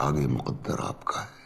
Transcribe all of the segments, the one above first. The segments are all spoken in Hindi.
आगे मुकद्दर आपका है।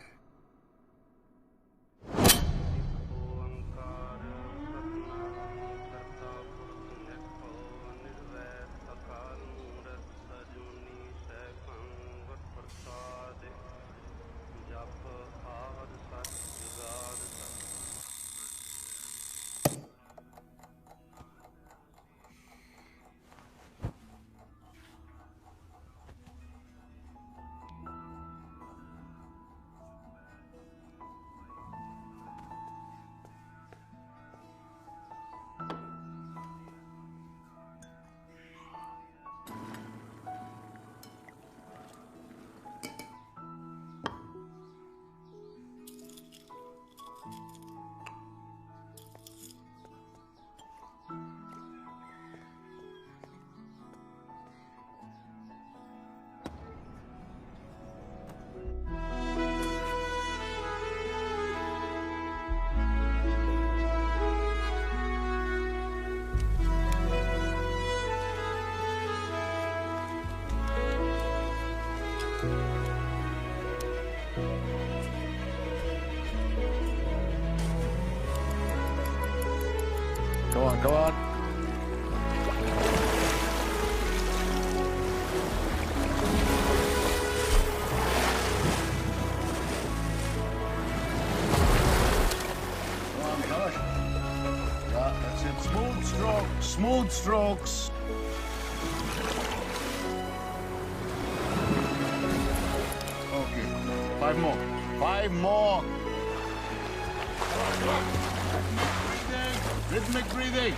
Go on, go on. Come on, Josh. Yeah, that's it. Smooth strokes, smooth strokes. Okay, 5 more. 5 more. Come on. Rhythmic breathing.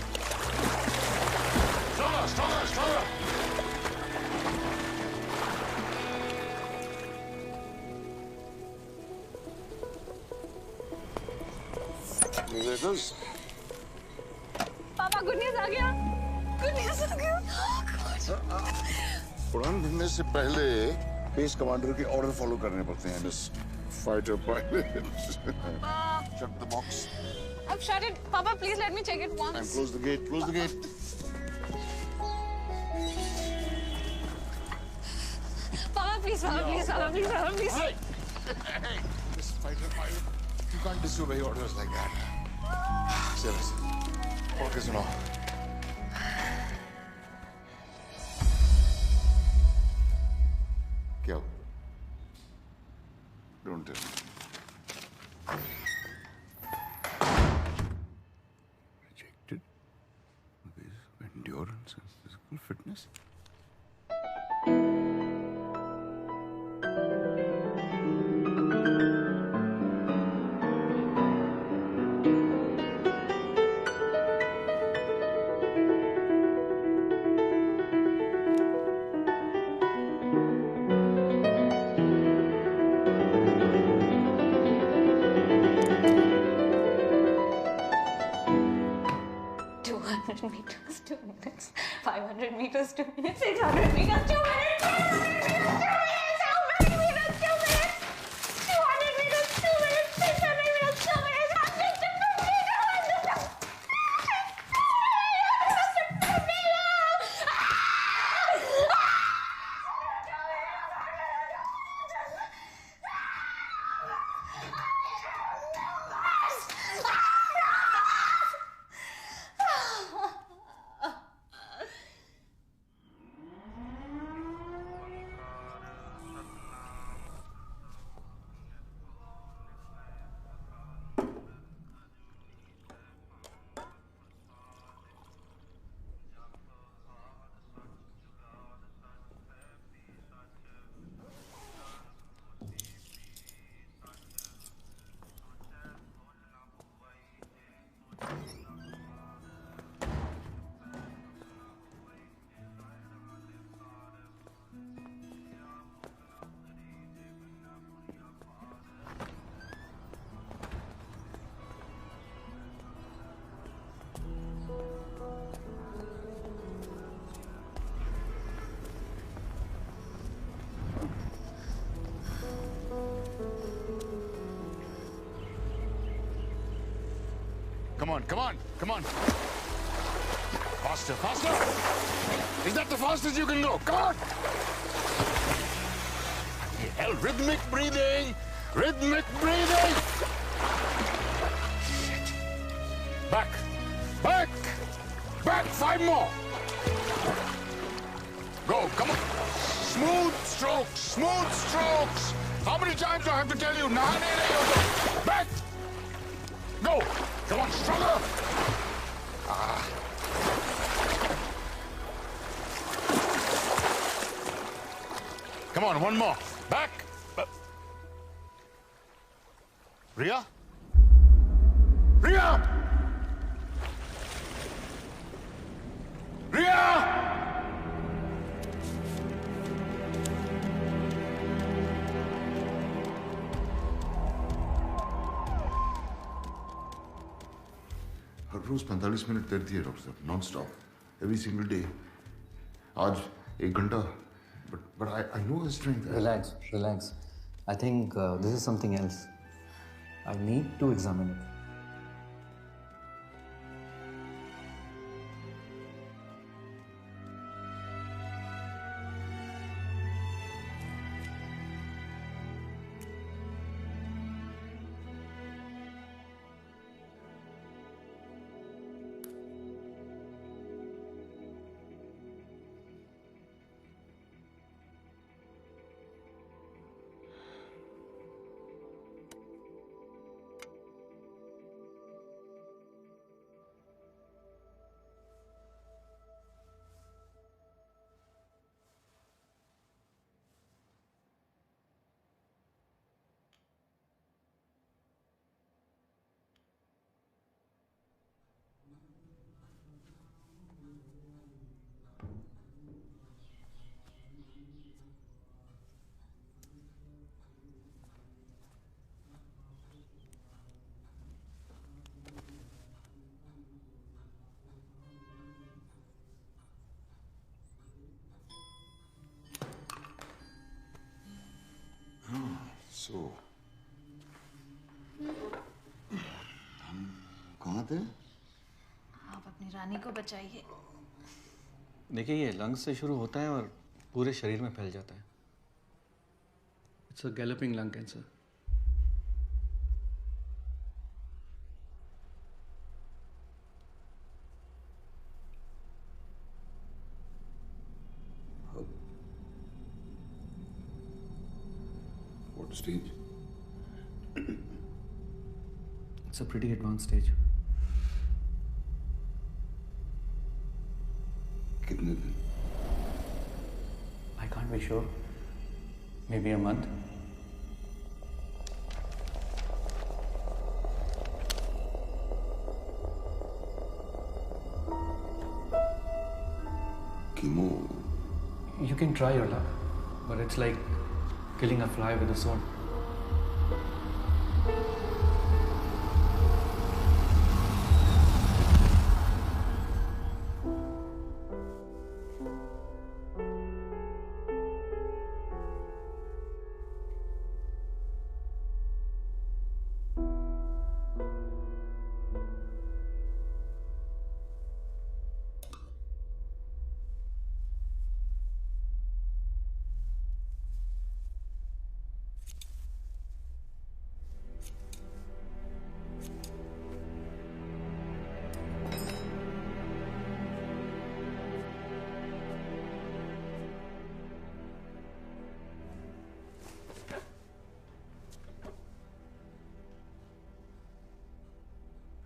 Stronger, stronger, stronger. Musicians? पापा गुड न्यूज़ आ गया। गुड न्यूज़ आ गया। उड़ान भरने से पहले बेस कमांडर के ऑर्डर फॉलो करने पड़ते हैं miss fighter pilot. Shut the box. I've shut it. Papa, please let me check it once. And close the gate. Close the gate. Papa, please, Papa, please, Papa, please, Papa, please. Hey! Hey! Miss fighter pilot, you can't disobey orders like that. Seriously. Okay, सुनो. क्या? Don't tell me. Rejected because of endurance and physical fitness. Meters, 2 minutes. 500 meters, 2 minutes. 600 meters, 2 minutes. how many meters, 2 minutes? 200 meters, 2 minutes. 600 meters, 2 minutes. I'm just a computer. Come on, come on, come on. Faster, faster. Is that the fastest you can go? Come on. Yeah. hell? Rhythmic breathing! Rhythmic breathing! Shit. Back! Back! Back! 5 more! Go, come on! Smooth strokes! Smooth strokes! How many times do I have to tell you? Back! Go! Come on, stronger! Come on, one more. Back! Ria? Ria! Ria! Her rose 45 minute तैरती है डॉक्टर साहब, non stop, every single day. आज 1 घंटा, but I know her strength. Relax. I think this is something else. I need to examine it. So, हम कहाँ थे? आप अपनी रानी को बचाइए. देखिए, ये लंग्स से शुरू होता है और पूरे शरीर में फैल जाता है. It's a galloping lung cancer. What stage? It's a pretty advanced stage. कितने दिन? I can't be sure. Maybe a month. Chemo. You can try your luck, but it's like killing a fly with a sword.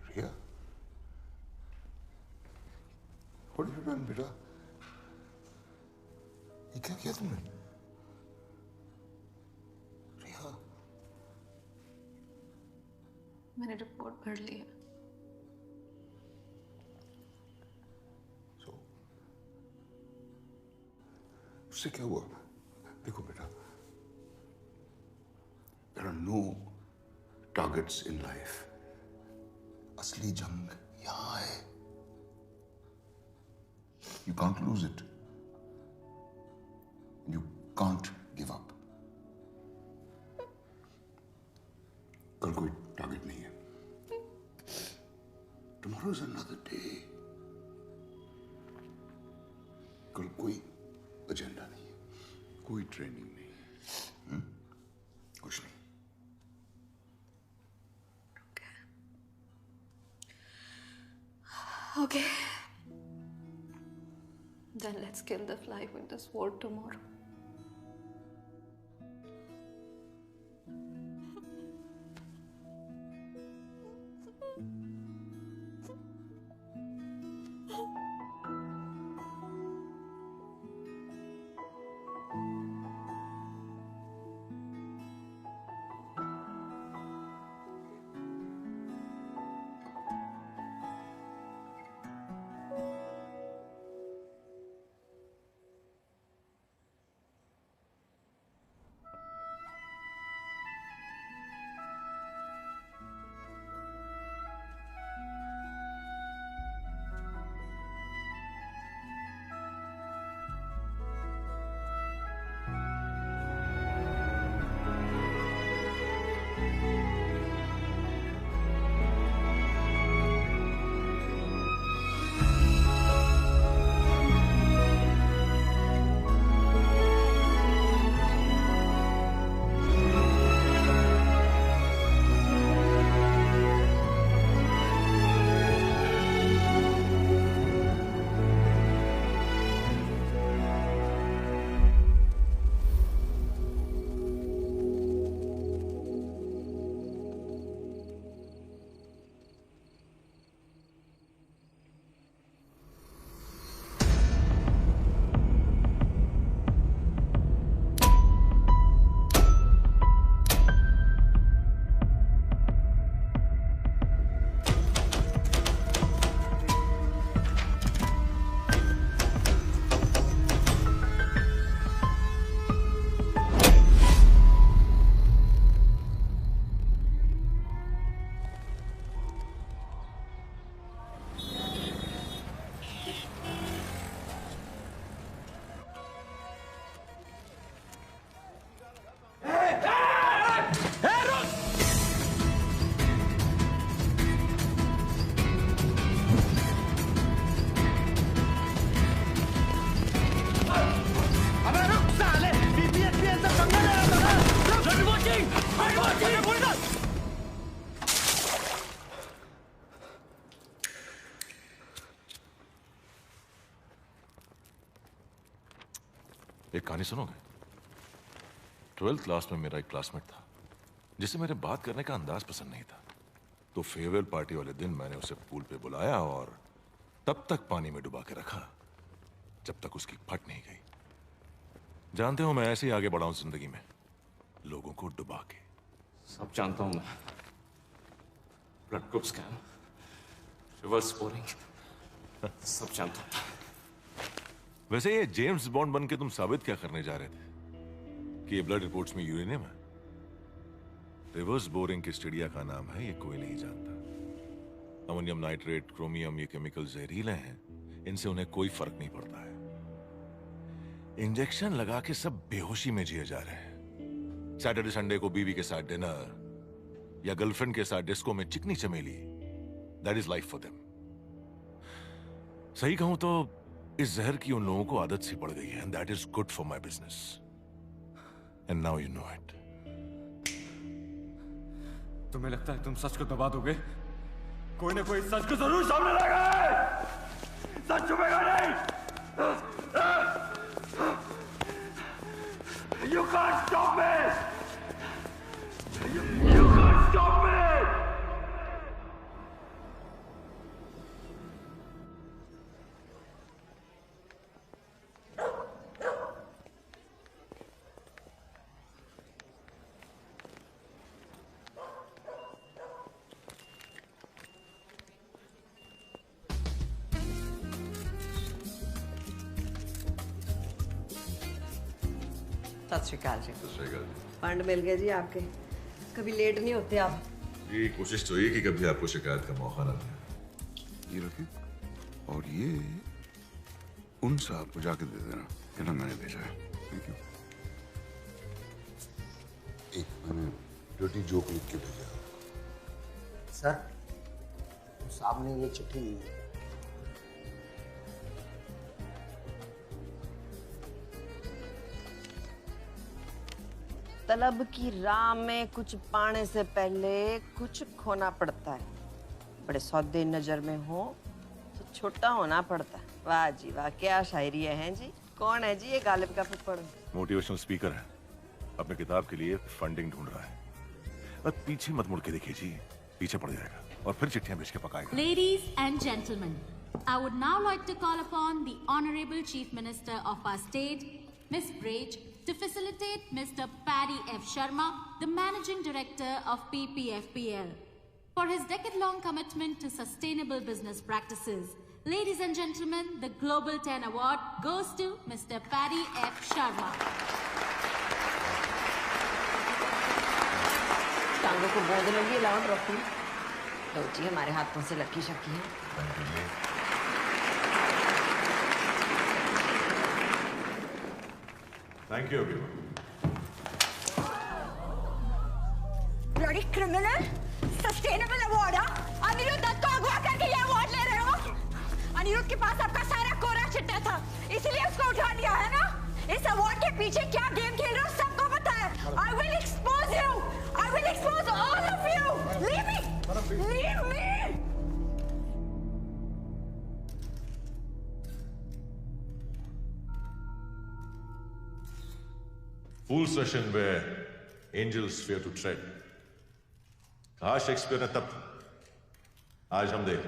Ria? What have you done, बेटा? ये क्या किया तुमने? रिया? मैंने रिपोर्ट पढ़ ली है. So, उससे क्या हुआ? देखो बेटा, there are no targets in life. असली जंग यहाँ है. You can't lose it. You can't give up. कल कोई टारगेट नहीं है. Tomorrow is another day. कल कोई एजेंडा नहीं है, कोई ट्रेनिंग नहीं है. Okay. Then let's kill the fly with the sword tomorrow. एक कहानी सुनोगे? 12th क्लास में मेरा एक क्लासमेट था जिसे मेरे बात करने का अंदाज पसंद नहीं था, तो फेयरवेल पार्टी वाले दिन मैंने उसे पूल पे बुलाया और तब तक पानी में डुबा के रखा जब तक उसकी फट नहीं गई। जानते हो, मैं ऐसे ही आगे बढ़ा हूं जिंदगी में, लोगों को डुबा के। सब जानता हूं मैं। Blood group scam, reverse boring, सब जानता हूं। वैसे ये जेम्स बॉन्ड बन के तुम साबित क्या करने जा रहे थे कि ये ब्लड रिपोर्ट्स में यूरेनियम है? रिवर्स बोरिंग किस चिड़िया का नाम है ये कोई नहीं जानता। अमोनियम नाइट्रेट, क्रोमियम, ये केमिकल जहरीले हैं, इनसे उन्हें कोई फर्क नहीं पड़ता है। इंजेक्शन लगा के सब बेहोशी में जिए जा रहे हैं। सैटरडे संडे को बीवी के साथ डिनर या गर्लफ्रेंड के साथ डिस्को में चिकनी चमेली, that is life for them. सही कहूं तो इस जहर की उन लोगों को आदत सी पड़ गई है, and that is good for my business, and now you know it. तुम्हें लगता है तुम सच को दबा दोगे? कोई ना कोई सच को जरूर सामने लाएगा। सच छुपेगा नहीं। You can't stop me. You can't stop me. सत श्री अकाल जी। फंड मिल गए जी आपके। कभी लेट नहीं होते आप। ये कोशिश तो ये कि कभी आपको शिकायत का मौका ना मिले। ये रखिए, और ये उन साहब को जाके दे देना, कहना मैंने भेजा है। Thank you. एक मैंने डर्टी जोक लिख के भेजा। सर, सामने ये चिट्ठी नहीं है। तलब की राह में कुछ पाने से पहले कुछ खोना पड़ता है। बड़े सौदे नजर में हो तो छोटा होना पड़ता है। वाह जी वाह, क्या शायरी है जी। कौन है जी ये गालिब का फुफड़? मोटिवेशनल स्पीकर है, अपने किताब के लिए फंडिंग ढूंढ रहा है। अब पीछे मत मुड़ के देखिए जी, पीछे पड़ जाएगा और फिर चिट्ठियां भेज के पकाएगा। Ladies and gentlemen, I would now like to call upon the Honorable Chief Minister of our state, Ms. Braj, to facilitate Mr. Paddy F. Sharma, the Managing Director of PPFPL, for his decade-long commitment to sustainable business practices. Ladies and gentlemen, the Global 10 Award goes to Mr. Paddy F. Sharma. टांगों को गोद लगी, लाउड रखी। लो जी, हमारे हाथों से लकी शकी है। Thank you everyone. Bloody criminal, sustainable award. Anirudh Dutt को अगवा करके ये अवार्ड ले रहे हो? अनिरुद्ध के पास आपका सारा कोरा चिट्टा था, इसलिए उसको उठा लिया है ना? इस अवार्ड के पीछे क्या गेम खेल रहे हो सबको पता है। I will expose you. I will expose all of you. Leave me. Leave me. Fools rush in where angels fear to tread. कहा शेक्सपियर ने तब, आज हम देख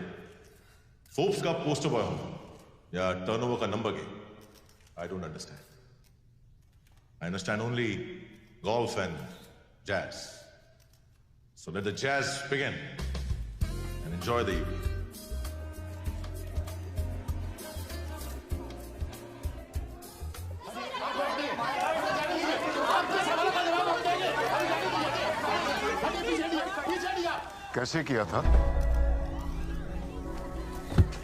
फोर्ब्स का पोस्टर बॉय हो या टर्नओवर का number game. I don't understand. I understand only golf and jazz. So let the jazz begin and enjoy the evening. कैसे किया था?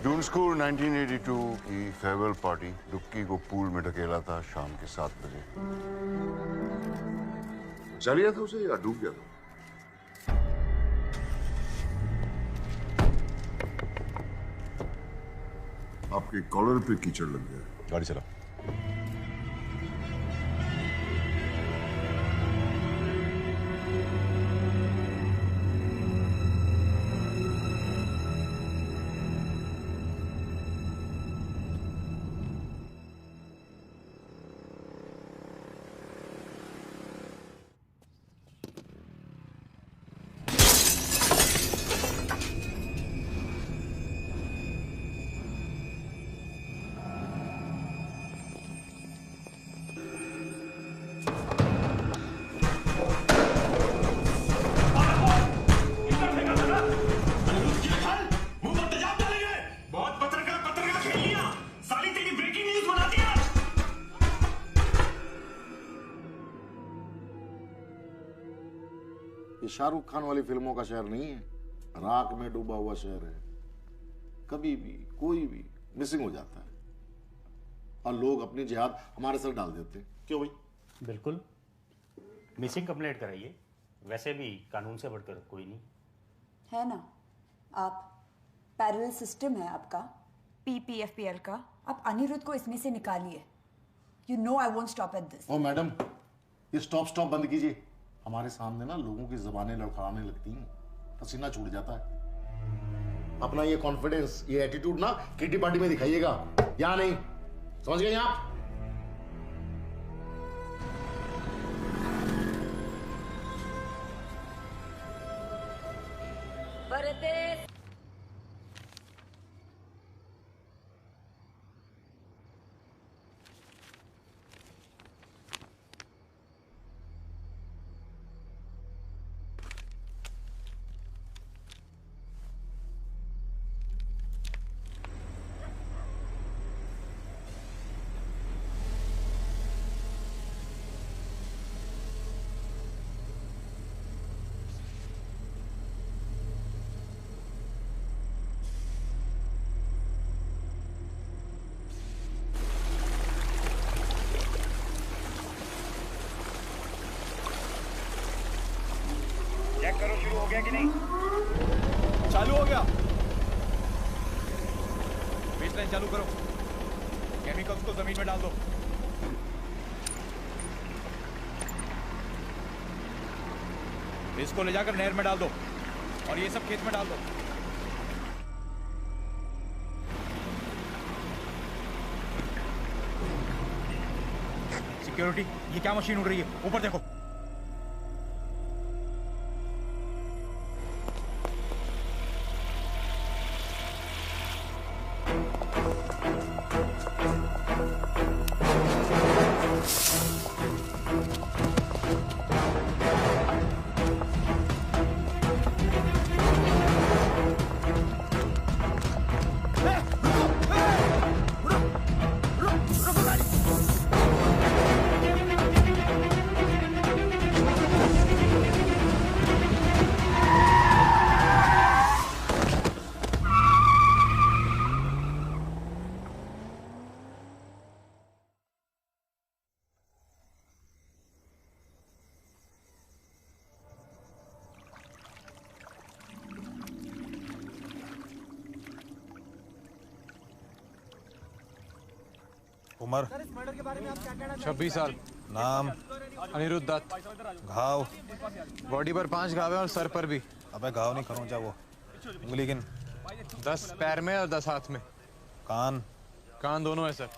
जून स्कूल 1982 की फेयरवेल पार्टी, डुक्की को पूल में ढकेला था शाम के 7 बजे। बचा लिया था उसे या डूब गया था? आपके कॉलर पे कीचड़ लग गया। गाड़ी चला। शाहरुख खान वाली फिल्मों का शहर नहीं है, राख में डूबा हुआ शहर है। कभी भी कोई भी मिसिंग हो जाता है और लोग अपनी जिहाद हमारे सर डाल देते हैं। क्यों भाई? बिल्कुल, मिसिंग कंप्लेंट कराइए। वैसे भी कानून से बढ़कर कोई नहीं है ना। आप पैरेलल सिस्टम है आपका PPFPL का। आप अनिरुद्ध को इसमें से निकालिए। You know I won't stop at this. Oh madam, ये स्टॉप बंद कीजिए। हमारे सामने ना लोगों की जबानें लड़खड़ाने लगती हैं, पसीना छूट जाता है। अपना ये कॉन्फिडेंस, ये एटीट्यूड ना किटी पार्टी में दिखाइएगा, यहाँ नहीं। समझ गए आप? चेक करो शुरू हो गया कि नहीं। चालू हो गया। बेसलाइन चालू करो। केमिकल्स को जमीन में डाल दो। इसको ले जाकर नहर में डाल दो और ये सब खेत में डाल दो। सिक्योरिटी, ये क्या मशीन उड़ रही है? ऊपर देखो। उम्र 26 साल। नाम अनिरुद्ध दत्त। घाव बॉडी पर 5 घाव है और सर पर भी। अबे घाव नहीं खरोंचा वो। उंगली गिन। 10 पैर में और 10 हाथ में। कान दोनों है सर।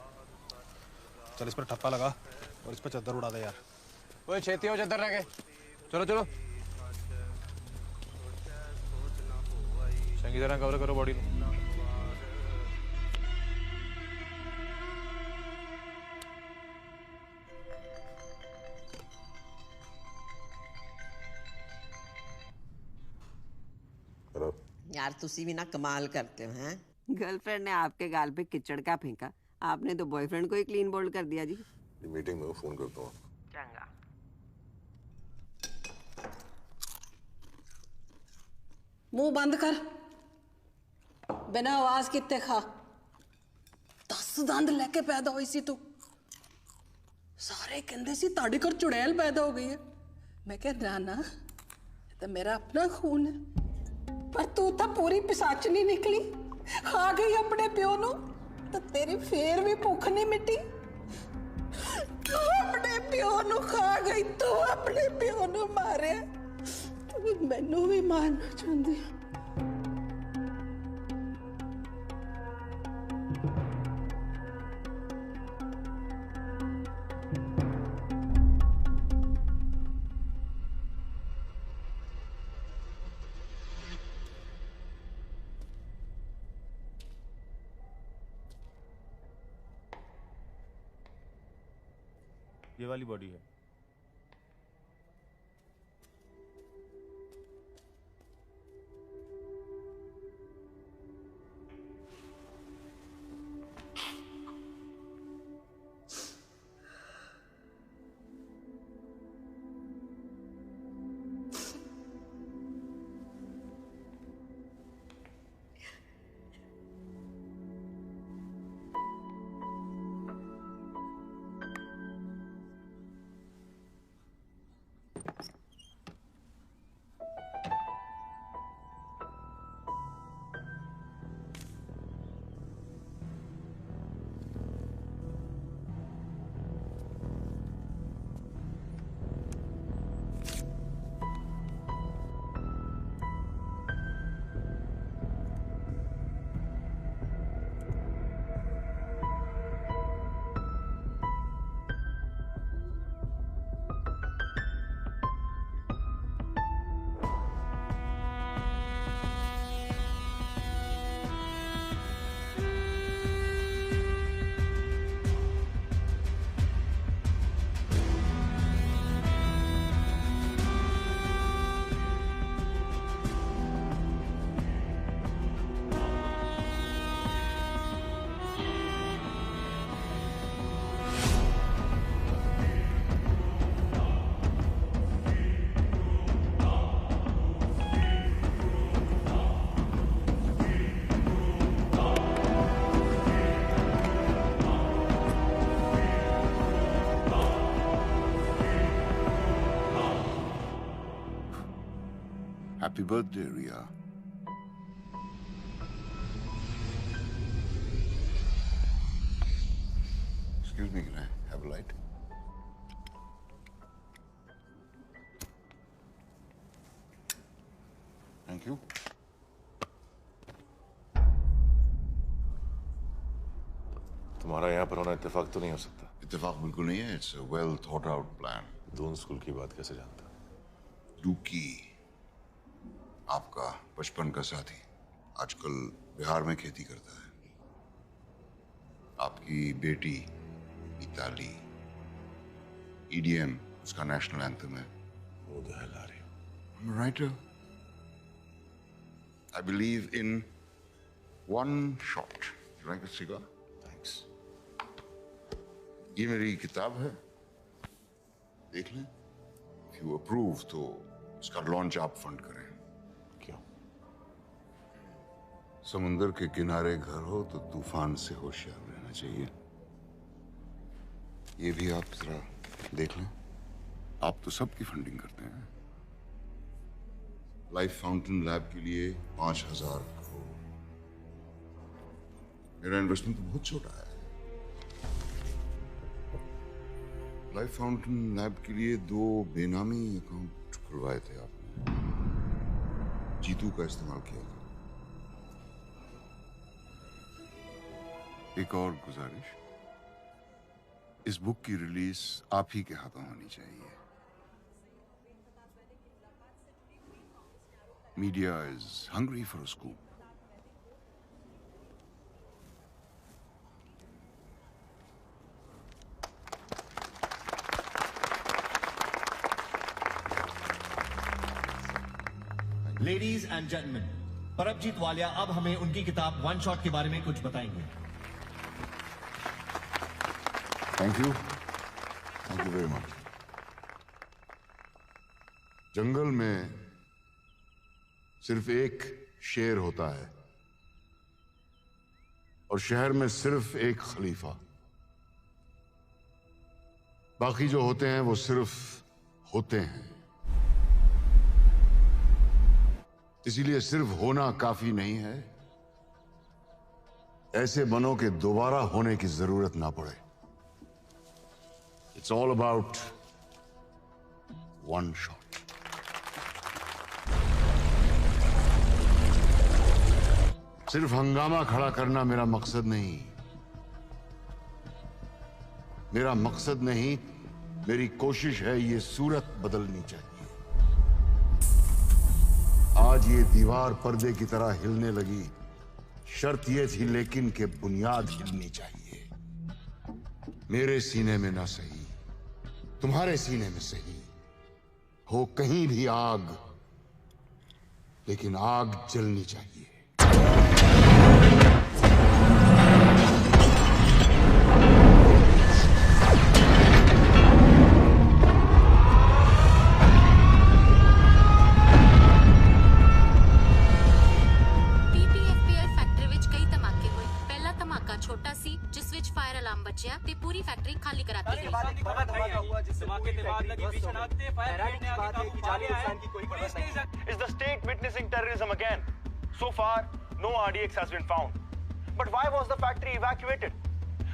चल इस पर ठप्पा लगा और इस पर चद्दर उड़ा दे यार। ओए छेती हो चद्दर रखे। चलो चलो चंगी तरह कवर करो बॉडी को। यार तुसी भी ना कमाल करते हो हैं। गर्लफ्रेंड ने आपके गाल पे किचड़ का फेंका, आपने तो बॉयफ्रेंड को ही क्लीन बोल्ड कर दिया जी। मीटिंग में फोन करता हूँ। चंगा। मुंह बंद कर, बिना आवाज कितने खा। 10 दंद लेके पैदा हुई सी तू। सारे कहते सी ताड़े घर चुड़ैल पैदा हो गई है। मैं कह ना तो मेरा अपना खून है, पर तू तो पूरी पिसाचनी निकली। खा गई अपने प्यो नू तो तेरी फेर भी भुख नहीं मिटी। तू अपने प्यो नू खा गई, तू अपने प्यो नू मारे, मैनू भी मारना चाहती है। ये वाली बॉडी है। Happy birthday, Ria. Excuse me, can I have a light? Thank you. तुम्हारा यहाँ पर होना इत्तेफाक तो नहीं हो सकता। इत्तेफाक बिल्कुल नहीं है, it's a well thought out plan. दोनों स्कूल की बात कैसे जानता? डूकी, आपका बचपन का साथी, आजकल बिहार में खेती करता है। आपकी बेटी मिताली, EDM उसका नेशनल एंथम है। Who the hell are you? I'm a writer. I believe in one shot. You like a cigar? Thanks. ये मेरी किताब है, देख लें। If you approve तो इसका लॉन्च आप फंड करें। क्यों? समुंदर के किनारे घर हो तो तूफान से होशियार रहना चाहिए। ये भी आप जरा देख लें। आप तो सबकी फंडिंग करते हैं। लाइफ फाउंटेन लैब के लिए 5,000 करोड़। मेरा इन्वेस्टमेंट तो बहुत छोटा है। लाइफ फाउंटेन लैब के लिए 2 बेनामी अकाउंट खुलवाए थे आपने। जीतू का इस्तेमाल किया था। एक और गुजारिश, इस बुक की रिलीज आप ही के हाथों होनी चाहिए। Media is hungry for a scoop. Ladies and gentleman, Paramjeet Walia अब हमें उनकी किताब वन शॉट के बारे में कुछ बताएंगे। Thank you very much. जंगल में सिर्फ एक शेर होता है और शहर में सिर्फ एक खलीफा। बाकी जो होते हैं वो सिर्फ होते हैं। इसीलिए सिर्फ होना काफी नहीं है, ऐसे बनों के दोबारा होने की जरूरत ना पड़े। It's all about one shot. सिर्फ हंगामा खड़ा करना मेरा मकसद नहीं। मेरा मकसद नहीं, मेरी कोशिश है ये सूरत बदलनी चाहिए। आज ये दीवार पर्दे की तरह हिलने लगी, शर्त ये थी लेकिन कि बुनियाद हिलनी चाहिए। मेरे सीने में ना सही, तुम्हारे सीने में सही हो कहीं भी आग, लेकिन आग जलनी चाहिए। पूरी फैक्ट्री खाली कराती गई। Is the state witnessing terrorism again? So far, no RDX has been found. But why was the factory evacuated?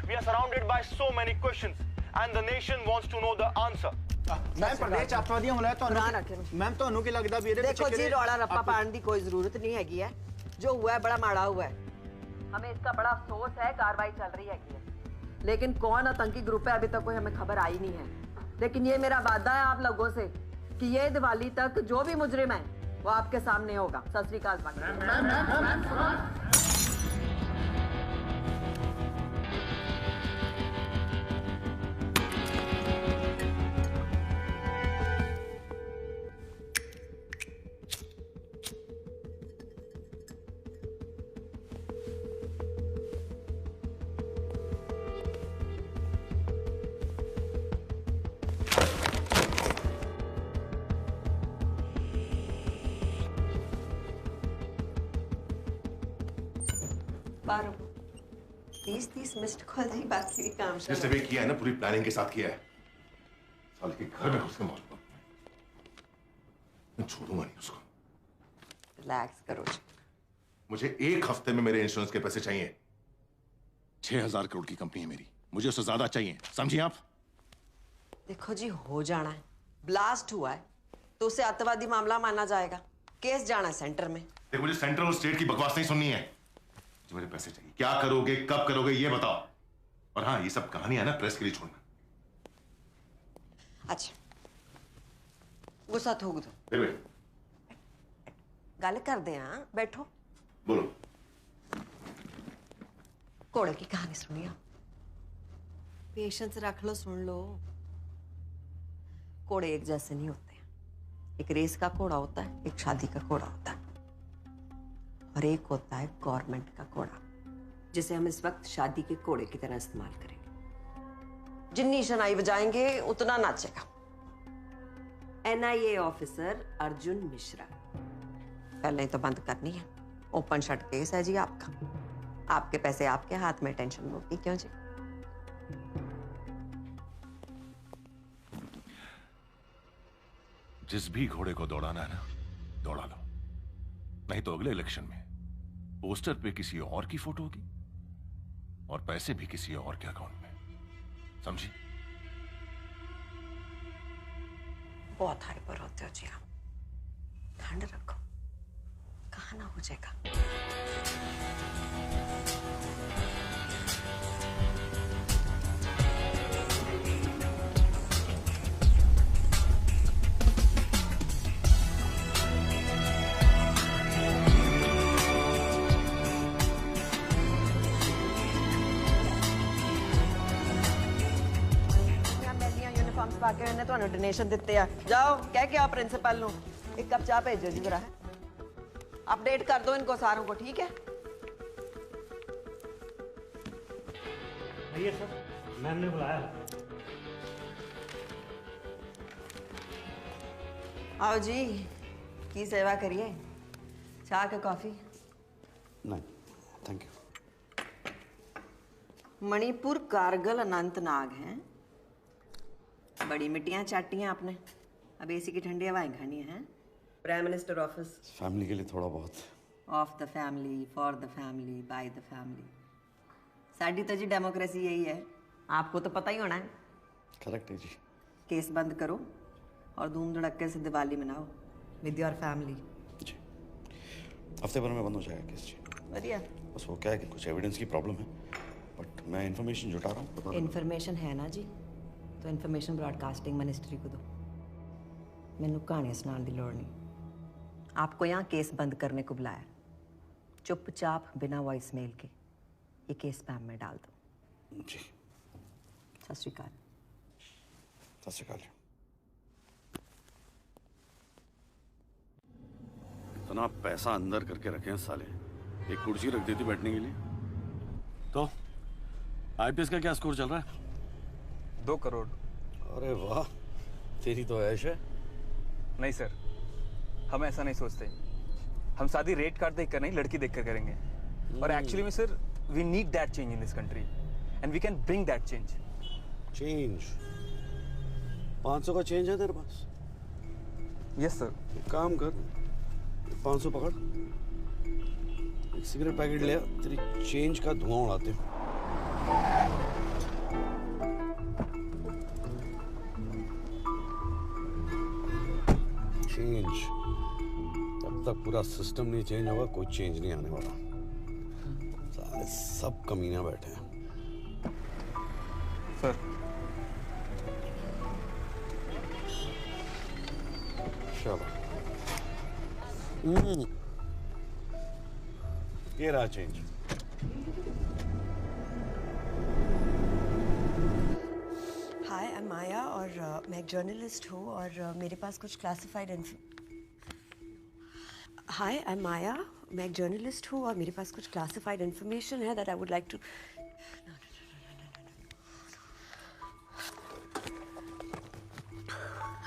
We are surrounded by so many questions, and the nation wants to know the answer. Ma'am प्रदेश अतवादी हमला है मैम ਤੁਹਾਨੂੰ ਕੀ ਲੱਗਦਾ ਵੀ ਇਹਦੇ ਪਿੱਛੇ देखो जी रौला रप्पा पाने की कोई जरूरत नहीं हैगी है। जो हुआ है बड़ा माड़ा हुआ है, हमें इसका बड़ा अफसोस है। कार्रवाई चल रही है, लेकिन कौन आतंकी ग्रुप है अभी तक कोई हमें खबर आई नहीं है। लेकिन ये मेरा वादा है आप लोगों से कि ये दिवाली तक जो भी मुजरिम है वो आपके सामने होगा। सत श्री अकाल। बारो 30 मिस्ड कॉल जी, बाकी भी काम जिसने भी किया है ना पूरी प्लानिंग के साथ किया है। साले के घर में उसके मालूम, मैं छोड़ूंगा नहीं उसको। रिलैक्स करो जी। मुझे 1 हफ्ते में मेरे इंश्योरेंस के पैसे चाहिए। 6,000 करोड़ की कंपनी है मेरी, मुझे उससे ज्यादा चाहिए, समझिए आप? देखो जी हो जाना है, ब्लास्ट हुआ है तो उसे अतवादी मामला माना जाएगा। केस जाना है सेंटर में। देखो मुझे सेंट्रल और स्टेट की बकवास नहीं सुननी है। जो मेरे पैसे चाहिए, क्या करोगे कब करोगे ये बताओ। और हाँ, ये सब कहानियां ना प्रेस के लिए छोड़ना। अच्छा गुस्सा थूक दो फिर भी गल करते हैं बैठो बोलो। घोड़े की कहानी सुनिए पेशेंस रख लो सुन लो घोड़े एक जैसे नहीं होते एक रेस का घोड़ा होता है एक शादी का घोड़ा होता है और एक होता है गवर्नमेंट का घोड़ा जिसे हम इस वक्त शादी के घोड़े की तरह इस्तेमाल करेंगे जितनी शनाई बजाएंगे उतना नाचेगा NIA ऑफिसर अर्जुन मिश्रा पहले ही तो बंद करनी है ओपन शट केस है जी आपका आपके पैसे आपके हाथ में टेंशन होगी क्यों जी जिस भी घोड़े को दौड़ाना है ना दौड़ा लो नहीं तो अगले इलेक्शन में पोस्टर पे किसी और की फोटो होगी और पैसे भी किसी और के अकाउंट में समझी बहुत हाइपर होते हो जी आप ठंड रखो कहाँ ना हो जाएगा बाकी उन्हें तो डोनेशन दिते हैं जाओ कह के आओ प्रिंसिपल नु एक कप चाय भेजो जी जरा अपडेट कर दो इनको सारों को ठीक है आइए सर मैम ने बुलाया आओ जी की सेवा करिए चाय के कॉफी नहीं थैंक यू मणिपुर कारगिल अनंतनाग हैं बड़ी मिट्टियां चाटियां आपने अब एसी की ठंडी हवाएं खानी है प्राइम मिनिस्टर ऑफिस फैमिली के लिए थोड़ा बहुत of the family for the family by the family साडी तो जी डेमोक्रेसी यही है आपको तो पता ही होना है करेक्ट है जी केस बंद करो और धूम धड़क्के से दिवाली मनाओ विद योर फैमिली हफ्ते भर में बंद हो जाएगा केस जी बढ़िया बस वो क्या है कि कुछ एविडेंस की प्रॉब्लम है बट मैं इन्फॉर्मेशन जुटा रहा हूँ इन्फॉर्मेशन है ना जी तो इन्फॉर्मेशन ब्रॉडकास्टिंग मिनिस्ट्री को दो मैनू कहानियां सुनाने की लोड़ नहीं आपको यहाँ केस बंद करने को बुलाया चुपचाप बिना वॉइस मेल के ये केस स्पैम में डाल दो जी सत श्री अकाल सत श्री अकाल इतना पैसा अंदर करके रखे हैं साले एक कुर्सी रख देती बैठने के लिए तो IPS का क्या स्कोर चल रहा है 2 करोड़ अरे वाह तेरी तो ऐश है नहीं सर हम ऐसा नहीं सोचते हम शादी रेट कार्ड देखकर नहीं लड़की देखकर करेंगे और एक्चुअली में sir we need that change in this country and we can bring that change 500 का चेंज है तेरे पास यस सर एक काम कर 500 पकड़ एक सिगरेट पैकेट ले तेरी चेंज का धुआं उड़ाते हैं चेंज तब तक पूरा सिस्टम नहीं चेंज होगा कोई चेंज नहीं आने वाला सारे सब कमीना बैठे हैं सर चलो ये रहा चेंज हाय आई एम माया और मैं एक जर्नलिस्ट हूँ और मेरे पास कुछ classified hi I am Maya मैं एक जर्नलिस्ट हूँ और मेरे पास कुछ क्लासिफाइड इन्फॉर्मेशन है that I would like to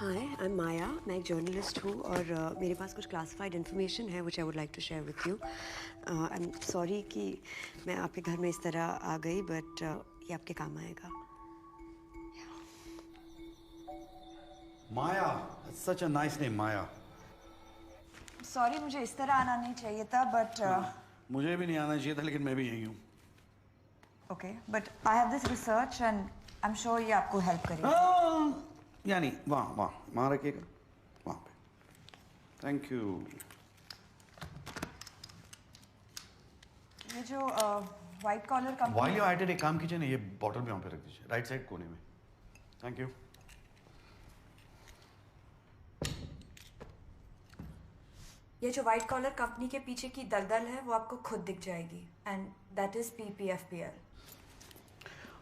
hi I am Maya मैं एक जर्नलिस्ट हूँ और मेरे पास कुछ क्लासिफाइड इन्फॉर्मेशन है which I would like to share with you I am sorry कि मैं आपके घर में इस तरह आ गई बट ये आपके काम आएगा Maya such a nice name Maya sorry मुझे इस तरह आना नहीं चाहिए था बट मुझे भी नहीं आना चाहिए था लेकिन मैं भी यही हूँ okay but I have this research and I am sure ये आपको हेल्प करेगा यानी वहाँ रखिएगा वहाँ पे थैंक यू ये जो white collar company while you at एक काम कीजिए ना ये बॉटल भी वहाँ पे रख दीजिए राइट साइड कोने में थैंक यू ये जो व्हाइट कॉलर कंपनी के पीछे की दलदल है वो आपको खुद दिख जाएगी एंड दैट इज PPFPL।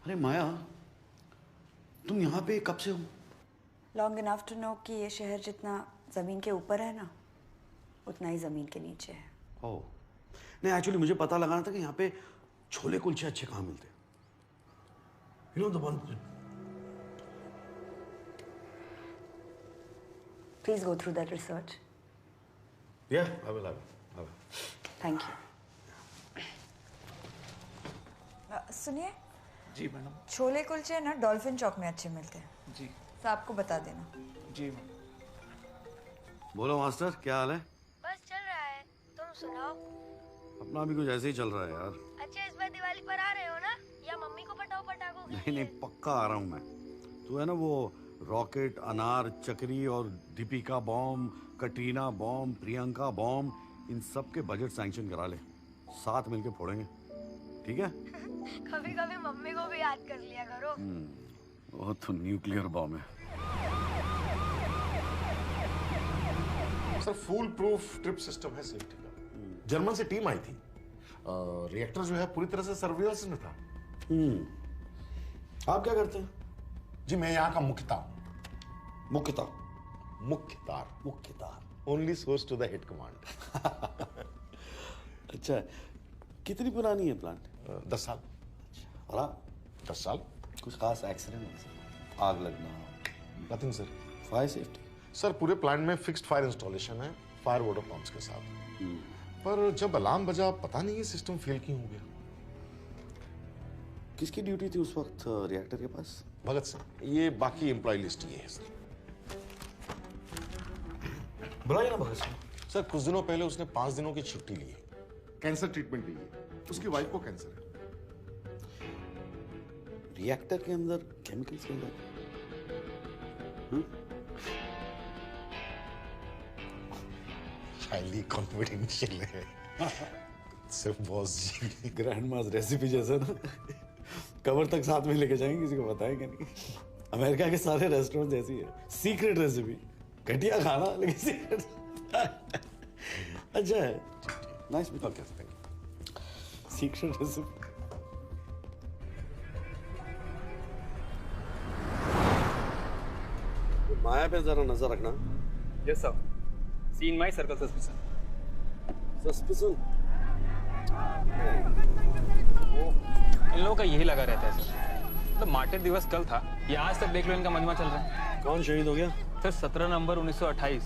अरे माया, तुम यहाँ पे कब से हो? लॉन्ग इनफ टू नो कि ये शहर जितना ज़मीन के ऊपर है ना उतना ही ज़मीन के नीचे है। ओह नहीं, एक्चुअली मुझे पता लगाना था कि यहाँ पे छोले कुलचे अच्छे कहाँ मिलते हैं। You know the one. Please go through that research. Yeah, I will. Thank you. सुनिए जी मैडम। छोले कुलचे ना डॉल्फिन चौक में अच्छे मिलते हैं जी। तो आपको बता देना। जी। बोलो मास्टर, क्या हाल है? बस चल रहा है, तुम सुनाओ। अपना भी कुछ ऐसे ही चल रहा है यार। अच्छा इस बार दिवाली पर आ रहे हो ना, या मम्मी को पटाओ पटाखों के नहीं नहीं, पक्का आ रहा हूँ मैं। तू है ना वो रॉकेट, अनार, चक्री और Deepika bomb, Katrina bomb, Priyanka bomb, इन सब के बजट सैंक्शन करा ले, साथ मिलके फोड़ेंगे, ठीक है? कभी कभी मम्मी को भी याद कर लिया करो। वो तो न्यूक्लियर बॉम्ब है। Sir full proof trip system है सेफ्टी का। जर्मन से टीम आई थी, रिएक्टर जो है पूरी तरह से सर्विलेंस में था। आप क्या करते हैं? जी मैं यहाँ का मुख्तार। Only source to the head command. अच्छा, कितनी पुरानी है प्लांट? 10 साल। और आप? 10 साल। कुछ खास एक्सीडेंट, आग लगना? Nothing sir. Fire safety? Sir पूरे प्लांट में फिक्स्ड फायर इंस्टॉलेशन है, फायर वाटर पंप्स के साथ। पर जब अलार्म बजा पता नहीं ये सिस्टम फेल क्यों हो गया। किसकी ड्यूटी थी उस वक्त रिएक्टर के पास? भगत सिंह। ये बाकी एम्प्लॉय लिस्ट ये है सर। बुलाइए ना भगत सिंह। सर कुछ दिनों पहले उसने 5 दिनों की छुट्टी ली है, कैंसर ट्रीटमेंट ली है। उसकी वाइफ को कैंसर है। रिएक्टर के अंदर केमिकल्स मिल जाते हैं? हाईली कॉन्फिडेंशियल है। सिर्फ बॉस जी। ग्रैंड मास रेसिपी जैसा ना, कवर तक साथ में लेके जाएंगे, किसी को बताएंगे नहीं। अमेरिका के सारे रेस्टोरेंट जैसी है, सीक्रेट रेसिपी, घटिया खाना लेकिन सीक्रेट। अच्छा है, nice meeting. Okay thank you. Secret recipe. Maya पे जरा नजर रखना। Yes sir. See in my circle suspicion. इन लोगों का यही लगा रहता है सर। मतलब मार्टिर दिवस कल था, ये आज तक देख लो इनका मजमा चल रहा है। कौन शहीद हो गया? सर 17 नवंबर 1928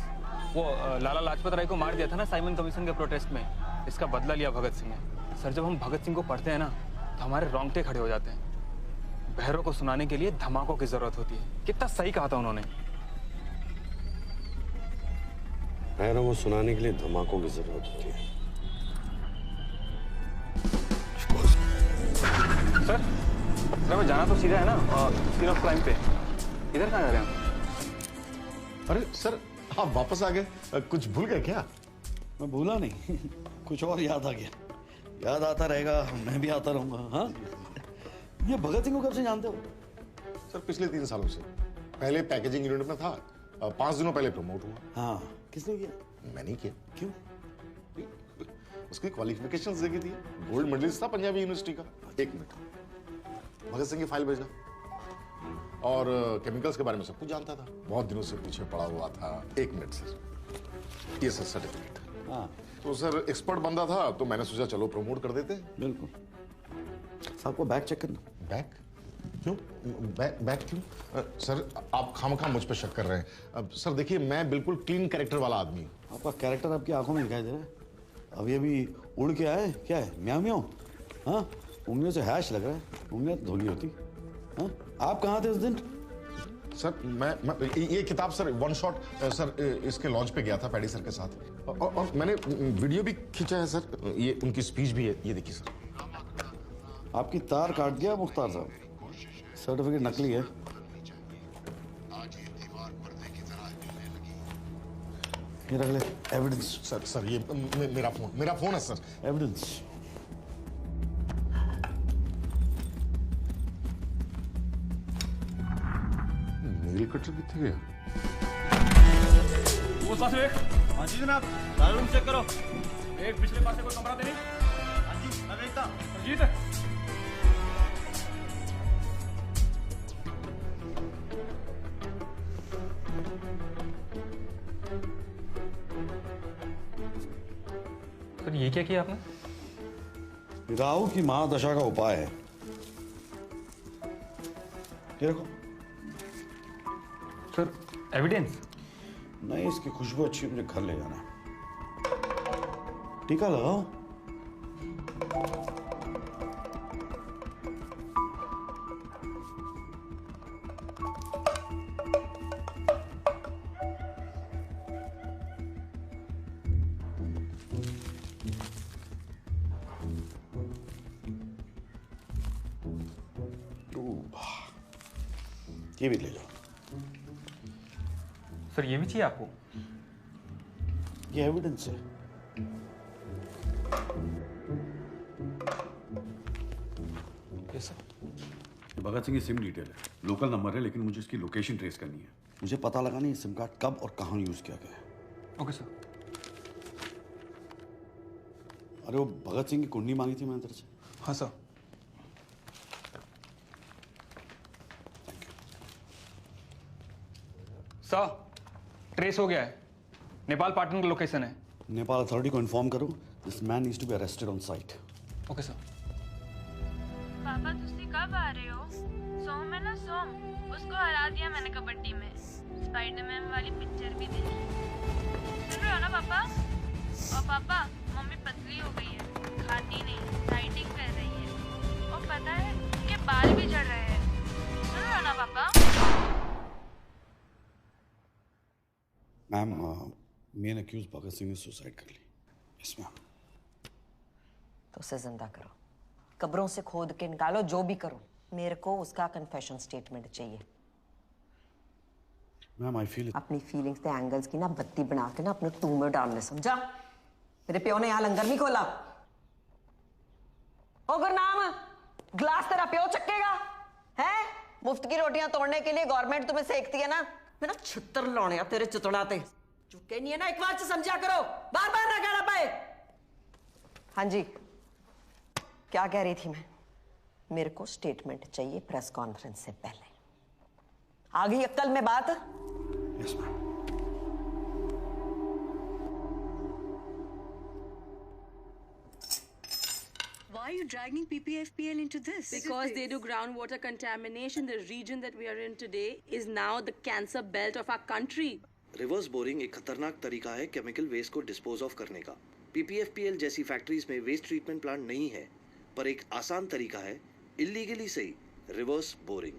वो लाला लाजपत राय को मार दिया था ना साइमन कमीशन के प्रोटेस्ट में। इसका बदला लिया भगत सिंह ने। सर जब हम भगत सिंह को पढ़ते हैं ना तो हमारे रोंगटे खड़े हो जाते हैं। बहरों को सुनाने के लिए धमाकों की जरूरत होती है। कितना सही कहा था उन्होंने। बहरों को सुनाने के लिए धमाकों की जरूरत होती है। सर मैं जाना तो सीधा है ना सीन ऑफ क्राइम पे। इधर कहाँ जा रहे हैं? अरे सर आप वापस आ गए, कुछ भूल गए क्या? मैं भूला नहीं, कुछ और याद आ गया। याद आता रहेगा, मैं भी आता रहूंगा। हाँ, ये भगत सिंह को कब से जानते हो? सर पिछले 3 सालों से। पहले पैकेजिंग यूनिट में था, 5 दिनों पहले प्रमोट हुआ। हाँ, किसने किया? मैंने किया। क्यों? उसकी क्वालिफिकेशंस देखी थी, गोल्ड मेडलिस्ट था पंजाबी यूनिवर्सिटी का। 1 मिनट, भगत सिंह की फाइल भेजना और केमिकल्स के बारे में सब कुछ जानता था, बहुत दिनों से पीछे पड़ा हुआ था। 1 मिनट सर, ये सर सर्टिफिकेट। हाँ तो सर एक्सपर्ट बंदा था तो मैंने सोचा चलो प्रमोट कर देते। बिल्कुल। साहब को बैग चेक करना। बैग क्यों? बैग क्यों? सर आप खामखा मुझ पर शक कर रहे हैं। अब सर देखिए मैं बिल्कुल क्लीन कैरेक्टर वाला आदमी हूँ। आपका कैरेक्टर आपकी आंखों में दिखाई दे रहा है। अब ये भी उड़ के आए, क्या है म्याऊं म्याऊं? हाँ, उंगलियों से हैश लग रहा है, उंगलियां धोनी होती। हाँ, आप कहाँ थे उस दिन? सर मैं ये किताब सर 1 शॉट सर इसके लॉन्च पे गया था पैडी सर के साथ और मैंने वीडियो भी खींचा है सर, ये उनकी स्पीच भी है, ये देखिए सर। आपकी तार काट दिया मुख्तार साहब, सर्टिफिकेट नकली है। ये रख ले एविडेंस। सर ये मेरा फोन है सर। एविडेंस। नील कटर कितने गया? वो साथ में हाँ जी जनाब, सारा रूम चेक करो। एक पिछले पास से कोई कमरा दे नहीं। हाँ जी, मैं देखता हूँ। जीत है। सर ये क्या किया आपने? राहु की महादशा का उपाय है। ये रखो। Sir evidence? नहीं, इसकी खुशबू अच्छी, मुझे घर ले जाना है। टीका लगाओ। ये भी ले जाओ। सर ये भी चाहिए आपको? ये एविडेंस है। Yes sir. ये भगत सिंह की सिम डिटेल है, लोकल नंबर है, लेकिन मुझे इसकी लोकेशन ट्रेस करनी है। मुझे पता लगाना है सिम कार्ड कब और कहाँ यूज किया गया है। Okay sir. अरे वो भगत सिंह की कुंडली मांगी थी मैंने तेरे से। हाँ सर। सर ट्रेस हो गया है, नेपाल पाटन का लोकेशन है। नेपाल अथॉरिटी को इन्फॉर्म करो, this man needs to be arrested on sight. Okay sir. पापा तुसी कब आ रहे हो? सोम है ना, सोम, उसको हरा दिया मैंने कबड्डी में। स्पाइडरमैन वाली पिक्चर भी देखी। सुन रहे हो ना पापा? और पापा मम्मी पतली हो गई है, खाती नहीं, डाइटिंग कर रही है, और पता है उनके बाल भी झड़ रहे हैं। सुन रहे हो ना पापा? Ma'am, main accused Bhagat Singh ने सुसाइड कर ली। Yes ma'am. तो उसे जिंदा करो, कब्रों से खोद के निकालो, जो भी करो, मेरे को उसका कन्फेशन स्टेटमेंट चाहिए। मैम आई फील अपनी फीलिंग्स के एंगल्स की ना बत्ती बना के ना अपने टू में डालने, समझा? मेरे प्यो ने यहाँ लंगर नहीं खोला। ओ गुरनाम, ग्लास तेरा प्यो चक्केगा है? मुफ्त की रोटियां तोड़ने के लिए गवर्नमेंट तुम्हें सेकती है ना। मेरा छितर लाने तेरे चितड़ा ते चुके नहीं है ना, एक बार से समझा करो, बार बार ना कहना पाए। हाँ जी, क्या कह रही थी मैं? मेरे को स्टेटमेंट चाहिए प्रेस कॉन्फ्रेंस से पहले। आ गई अक्ल में बात? Yes ma'am. Why are you dragging PPFPL into this? Because they do groundwater contamination. The region that we are in today is now the cancer belt of our country. Reverse boring एक खतरनाक तरीका है केमिकल वेस्ट को डिस्पोज ऑफ करने का। PPFPL जैसी फैक्ट्रीज में वेस्ट ट्रीटमेंट प्लांट नहीं है, पर एक आसान तरीका है इलीगली सही रिवर्स बोरिंग।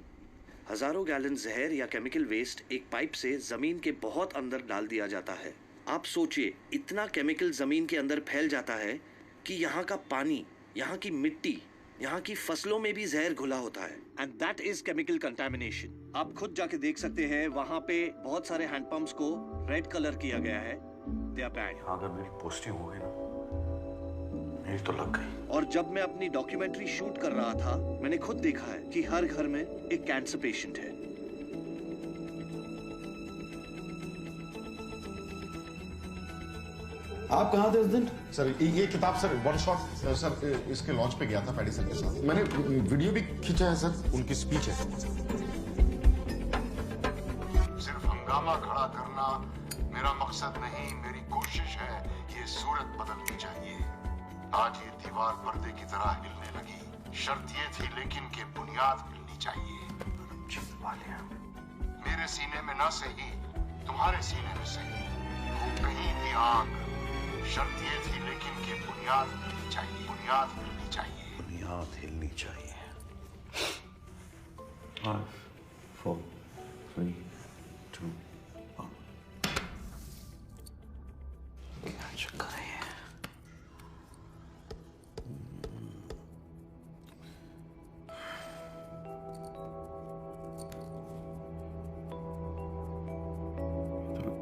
हजारों गैलन जहर या केमिकल वेस्ट एक पाइप से जमीन के बहुत अंदर डाल दिया जाता है। आप सोचिए, इतना केमिकल जमीन के अंदर फैल जाता है कि यहाँ का पानी, यहाँ की मिट्टी, यहाँ की फसलों में भी जहर घुला होता है। And that is chemical contamination. आप खुद जाके देख सकते हैं, वहाँ पे बहुत सारे हैंडपंप्स को रेड कलर किया गया है। They are bad. अगर मेरी पोस्टिंग हो गई ना, मेरी तो लग गई। और जब मैं अपनी डॉक्यूमेंट्री शूट कर रहा था, मैंने खुद देखा है कि हर घर में एक कैंसर पेशेंट है। आप कहाँ थे उस दिन? सर ये किताब सर वन शॉट सर इसके लॉन्च पे गया था पैडी सर के साथ। मैंने वीडियो भी खींचा है सर, उनकी स्पीच है। सिर्फ हंगामा खड़ा करना मेरा मकसद नहीं, मेरी कोशिश है ये सूरत बदलनी चाहिए। आज ये दीवार पर्दे की तरह हिलने लगी, शर्त ये थी लेकिन कि बुनियाद हिलनी चाहिए। मेरे सीने में ना सही, तुम्हारे सीने में सही, वो कहीं भी आग। शर्त ये थी लेकिन कि बुनियाद हिलनी चाहिए, बुनियाद हिलनी चाहिए, बुनियाद हिलनी चाहिए। 5 4 3 2 1। क्या चक्कर है?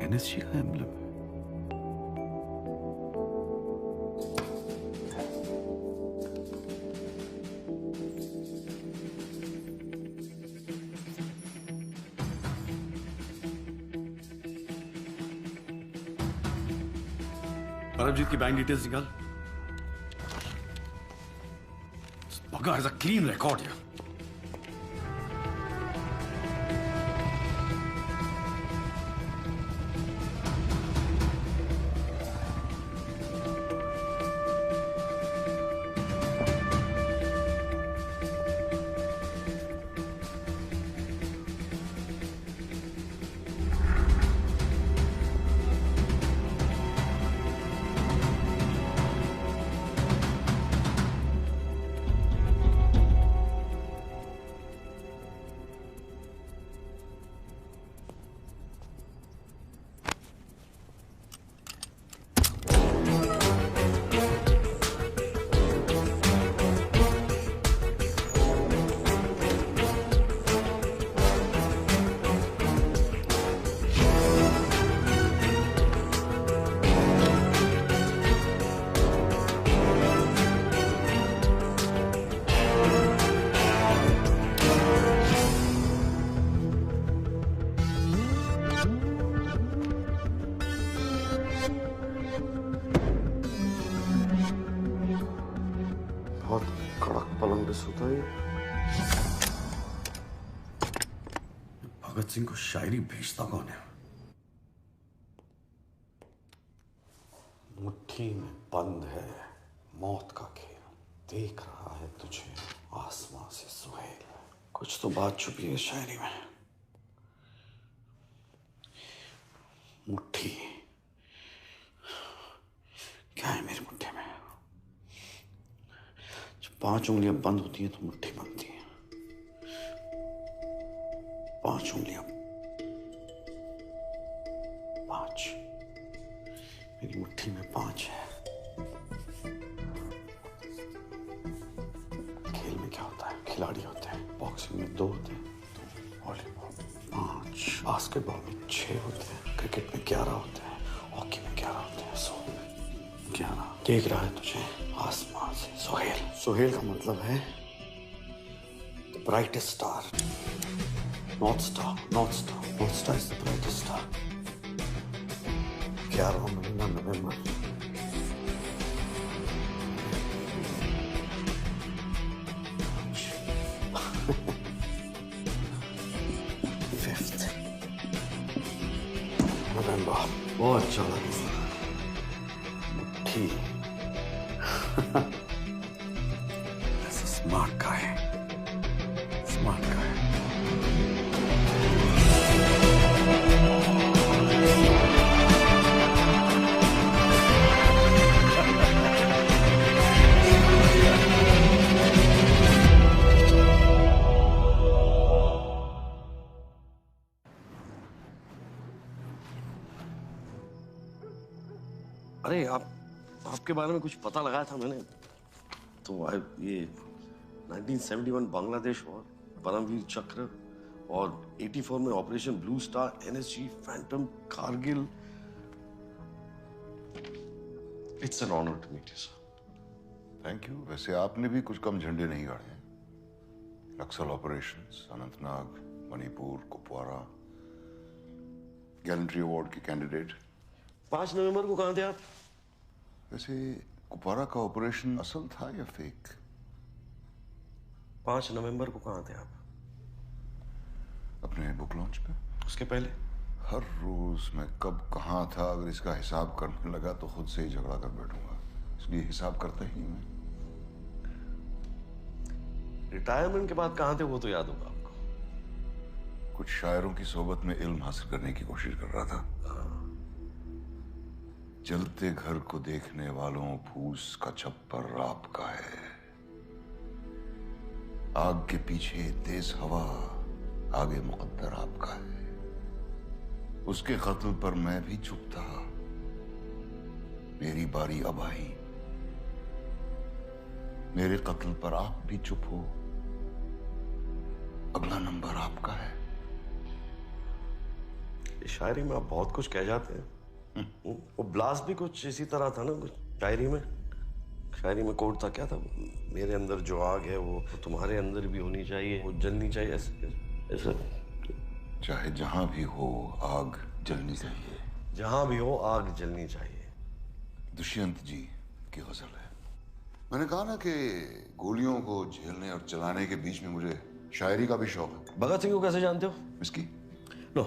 NSG का एम्ब्लम है। परमजीत की बैंक डिटेल्स निकाल। बगा has a clean record here. बहुत कड़क पलंग पे सोता है। भगत सिंह को शायरी भेजता कौन है? मुट्ठी में बंद है मौत का खेल, देख रहा है तुझे आसमां से सुहेल। कुछ तो बात छुपी है शायरी में। मुट्ठी क्या है मेरी मुट्ठी में? जब 5 उंगलियां बंद होती हैं तो मुट्ठी बनती है। 5 उंगलियां, 5। मेरी मुट्ठी में 5 है। खेल में क्या होता है? खिलाड़ी होते हैं। बॉक्सिंग में 2 होते हैं, वॉलीबॉल 5, बास्केटबॉल में 6 होते हैं, क्रिकेट में 11 होते हैं, हॉकी में 11 होते हैं। 11 देख रहा है तुझे आसमान से सुहेल। सुहेल का मतलब है the brightest star, north star. North star, north star is the brightest star. 11वां महीना नवंबर। नवंबर बहुत अच्छा लगा। मुट्ठी That's a smart guy. Smart guy. अरे आपके बारे में कुछ पता लगाया था मैंने, तो ये 1971 बांग्लादेश वॉर, परमवीर चक्र, और 84 में operation blue star, NSG, phantom, Kargil. It's an honour to meet you sir. Thank you. वैसे आपने भी कुछ कम झंडे नहीं गाड़े हैं। Naxal operations, Anantnag, Manipur, Kupwara, gallantry award के कैंडिडेट। 5 नवंबर को कहाँ थे आप? वैसे कुपवारा का ऑपरेशन असल था या फेक? 5 नवंबर को कहाँ थे आप? अपने बुक लॉन्च पे। उसके पहले? हर रोज मैं कब कहाँ था, अगर इसका हिसाब करने लगा तो खुद से ही झगड़ा कर बैठूंगा, इसलिए हिसाब करता ही नहीं मैं। रिटायरमेंट के बाद कहाँ थे वो तो याद होगा आपको। कुछ शायरों की सोबत में इल्म हासिल करने की कोशिश कर रहा था। जलते घर को देखने वालों फूस का छप्पर आपका है। आग के पीछे तेज हवा, आगे मुकद्दर आपका है। उसके कत्ल पर मैं भी चुप था, मेरी बारी अब आई। मेरे कत्ल पर आप भी चुप हो, अगला नंबर आपका है। इस शायरी में आप बहुत कुछ कह जाते हैं। वो ब्लास्ट भी कुछ इसी तरह था ना, कुछ शायरी में कोड था, क्या था? मेरे अंदर जो आग है वो तुम्हारे अंदर भी होनी चाहिए, वो जलनी चाहिए, ऐसा। चाहे जहां भी हो आग जलनी चाहिए। जहां भी हो आग जलनी चाहिए। दुष्यंत जी की गजल है। मैंने कहा ना कि गोलियों को झेलने और चलाने के बीच में मुझे शायरी का भी शौक है। भगत सिंह को कैसे जानते हो? इसकी नो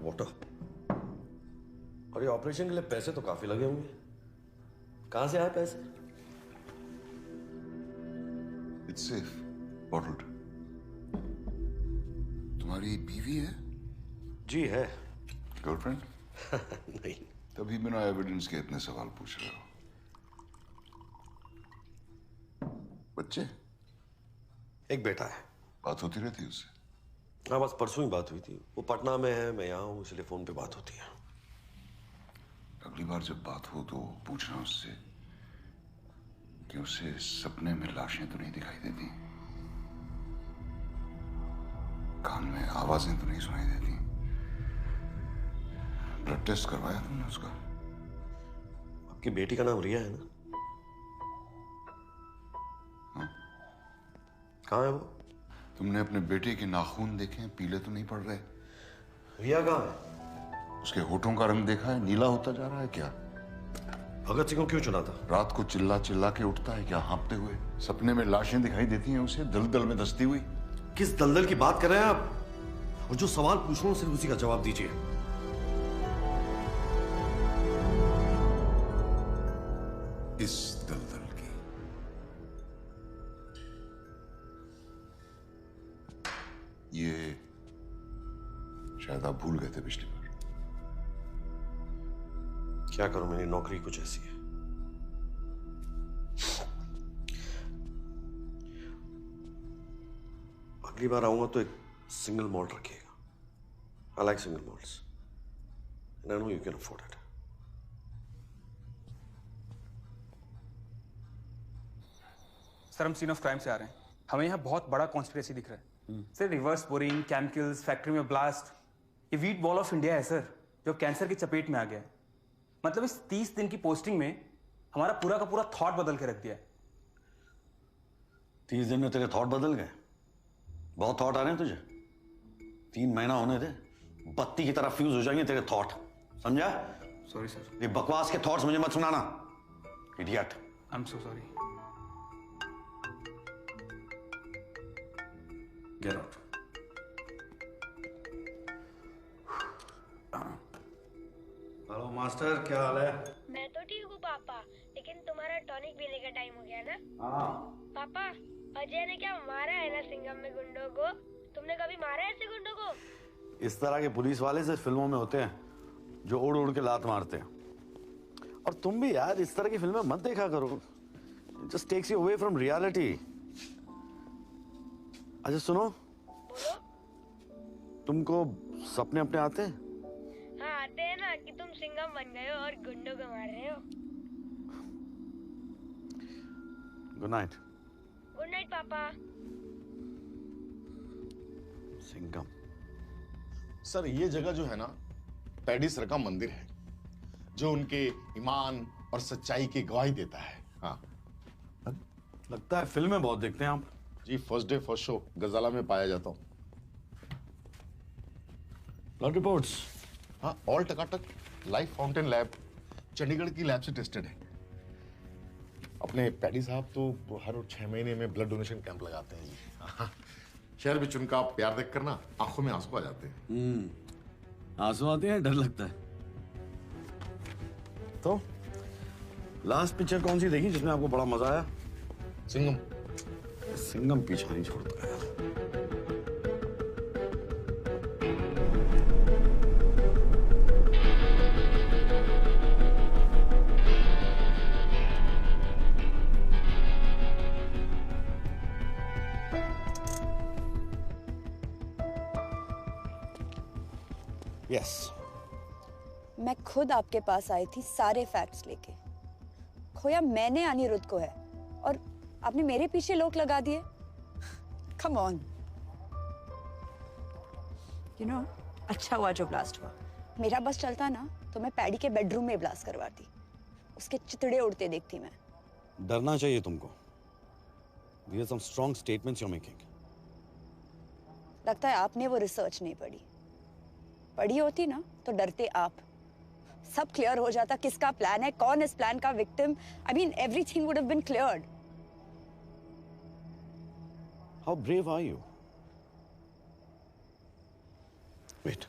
वाटर। और ये ऑपरेशन के लिए पैसे तो काफी लगे होंगे, कहां से आए पैसे? It's safe, bottled. तुम्हारी बीवी है? जी है। गर्लफ्रेंड? नहीं। तभी बिना एविडेंस के इतने सवाल पूछ रहे हो। बच्चे? एक बेटा है। बात होती रहती है उससे? हाँ, बस परसों ही बात हुई थी। वो पटना में है, मैं यहाँ हूँ, इसलिए फोन पे बात होती है। अगली बार जब बात हो तो पूछना उससे कि उसे सपने में लाशें तो नहीं दिखाई देती, कान में आवाजें तो नहीं सुनाई देती। ब्लड टेस्ट करवाया तुमने उसका? आपकी बेटी का नाम रिया है ना? हाँ? कहाँ है वो? तुमने अपने बेटे के नाखून देखे हैं? पीले तो नहीं पड़ रहे? रिया कहाँ है? उसके होठों का रंग देखा है? नीला होता जा रहा है क्या? भगत सिंह को क्यों चुना था? रात को चिल्ला चिल्ला के उठता है क्या हाँफते हुए? सपने में लाशें दिखाई देती हैं उसे दलदल में धंसती हुई। किस दलदल की बात कर रहे हैं आप? और जो सवाल पूछ रहा हूं सिर्फ उसी का जवाब दीजिए। इस दलदल की। ये शायद आप भूल गए थे पिछली बार। क्या करूं, मेरी नौकरी कुछ ऐसी है। अगली बार आऊंगा तो एक सिंगल मॉल्ट रखिएगा। I like single malts and I know you can afford it. Sir, हम सीन ऑफ क्राइम से आ रहे हैं। हमें यहाँ बहुत बड़ा कॉन्स्पिरेसी दिख रहा है sir. Reverse boring, chemicals, factory में ब्लास्ट। ये वीट बॉल ऑफ इंडिया है सर, जो कैंसर की चपेट में आ गया है। मतलब इस 30 दिन की पोस्टिंग में हमारा पूरा का पूरा थॉट बदल के रख दिया है। 30 दिन में तेरे थॉट बदल गए? बहुत थॉट आ रहे हैं तुझे। 3 महीना होने दे, बत्ती की तरह फ्यूज हो जाएंगे तेरे थॉट, समझा? Sorry sir. ये बकवास के थॉट्स मुझे मत सुनाना, idiot. I am so sorry. Get out. Hello master, क्या हाल है? मैं तो ठीक हूँ पापा, लेकिन तुम्हारा टॉनिक पीने का टाइम हो गया ना? हाँ। पापा, अजय ने क्या मारा है ना सिंघम में गुंडों को? तुमने कभी मारा है ऐसे गुंडों को? इस तरह के पुलिस वाले सिर्फ फिल्मों में होते हैं, जो उड़ उड़ के लात मारते हैं। और तुम भी यार इस तरह की फिल्में मत देखा करो, just takes you away from reality. अच्छा सुनो, बोलो। तुमको सपने अपने आते हैं? हाँ आते हैं ना, कि तुम सिंघम बन गए हो और गुंडों को मार रहे हो। Good night. गुड नाइट पापा। सिंघम। सर, ये जगह जो है ना, पैडी सर का मंदिर है, जो उनके ईमान और सच्चाई की गवाही देता है। हाँ, लगता है फिल्में बहुत देखते हैं आप। जी, फर्स्ट डे फर्स्ट शो गजाला में पाया जाता हूँ। Blood reports? हाँ, ऑल टकाटक। लाइफ फाउंटेन लैब चंडीगढ़ की लैब से टेस्टेड है। अपने पैडी साहब तो हर 6 महीने में ब्लड डोनेशन कैंप लगाते हैं जी। हाँ, शहर में उनका प्यार देख कर ना आंखों में आंसू आ जाते हैं। आंसू आते हैं, डर लगता है। तो लास्ट पिक्चर कौन सी देखी जिसमें आपको बड़ा मजा आया? सिंघम। सिंघम पीछा नहीं छोड़ता यार। यस, मैं खुद आपके पास आई थी सारे फैक्ट्स लेके। खोया मैंने अनिरुद्ध को है और आपने मेरे पीछे लोग लगा दिए। Come on. यू नो, अच्छा हुआ जो ब्लास्ट हुआ। मेरा बस चलता ना तो मैं पैडी के बेडरूम में ब्लास्ट करवाती, उसके चितड़े उड़ते देखती मैं। डरना चाहिए तुमको। These are some strong statements you're making. लगता है आपने वो रिसर्च नहीं पढ़ी। पढ़ी होती ना तो डरते आप। सब क्लियर हो जाता किसका प्लान है, कौन इस प्लान का victim. I mean everything would have been cleared. How brave are you? Wait.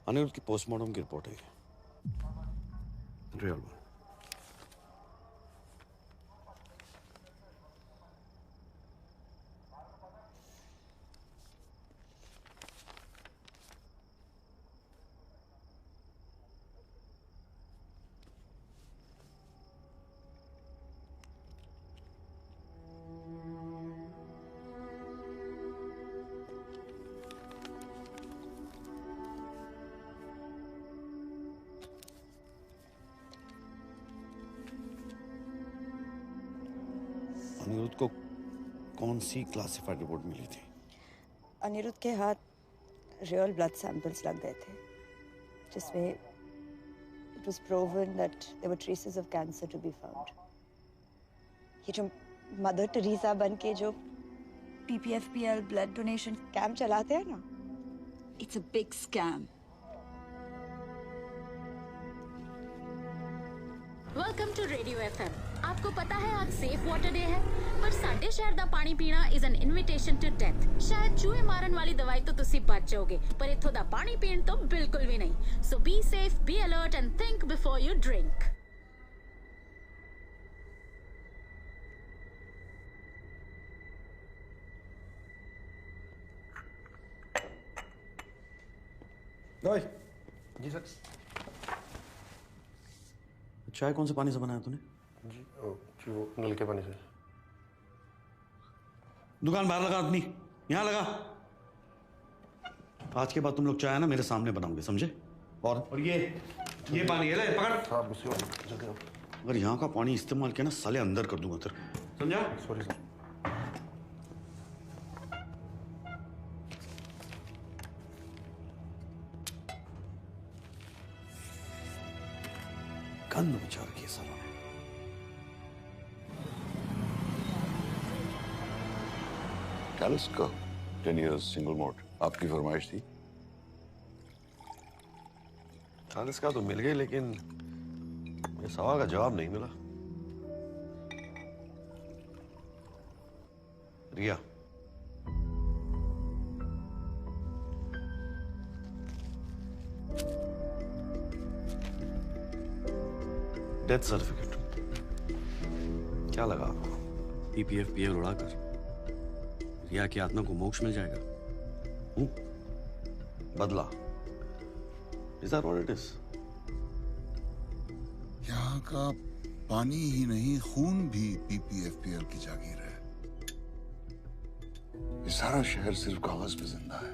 Anirudh की पोस्टमार्टम की रिपोर्ट है रियल वन। अनिरुद्ध को कौन सी क्लासिफाइड रिपोर्ट मिली थी? अनिरुद्ध के हाथ रियल ब्लड सैंपल्स लग गए थे जिसमें it was proven that there were traces of cancer to be found. ये जो मदर टेरेसा बन के जो PPFPL ब्लड डोनेशन कैंप चलाते हैं ना, it's a big scam. Welcome to radio FM। आपको पता है आज सेफ वाटर डे है, पर साडे शहर दा पानी पीना is an invitation to death. शायद चूहे मारन वाली दवाई तो तुसी बच जाओगे, पर इथों दा पानी पीण तो बिल्कुल भी नहीं। So be safe, be alert and think before you drink. जी सर। चाय कौन से पानी से बनाया तूने? जी वो नल के पानी से। दुकान बाहर लगा आदमी, यहाँ लगा। आज के बाद तुम लोग चाय ना मेरे सामने बनाओगे, समझे? और ये पानी है, ले पकड़। अगर यहाँ का पानी इस्तेमाल किया ना साले अंदर कर दूंगा तेरे, समझा? Sorry sir. गंद मचा रखी है सालों ने। कैलिस का 10 years सिंगल मोड आपकी फरमाइश थी? कैलिस का तो मिल गई, लेकिन ये सवाल का जवाब नहीं मिला। रिया, डेथ सर्टिफिकेट क्या लगा आपको? PPFPL उड़ाकर रिया की आत्मा को मोक्ष मिल जाएगा? बदला, is that what it is? यहाँ का पानी ही नहीं, खून भी PPFPL की जागीर है। ये सारा शहर सिर्फ कागज पे जिंदा है।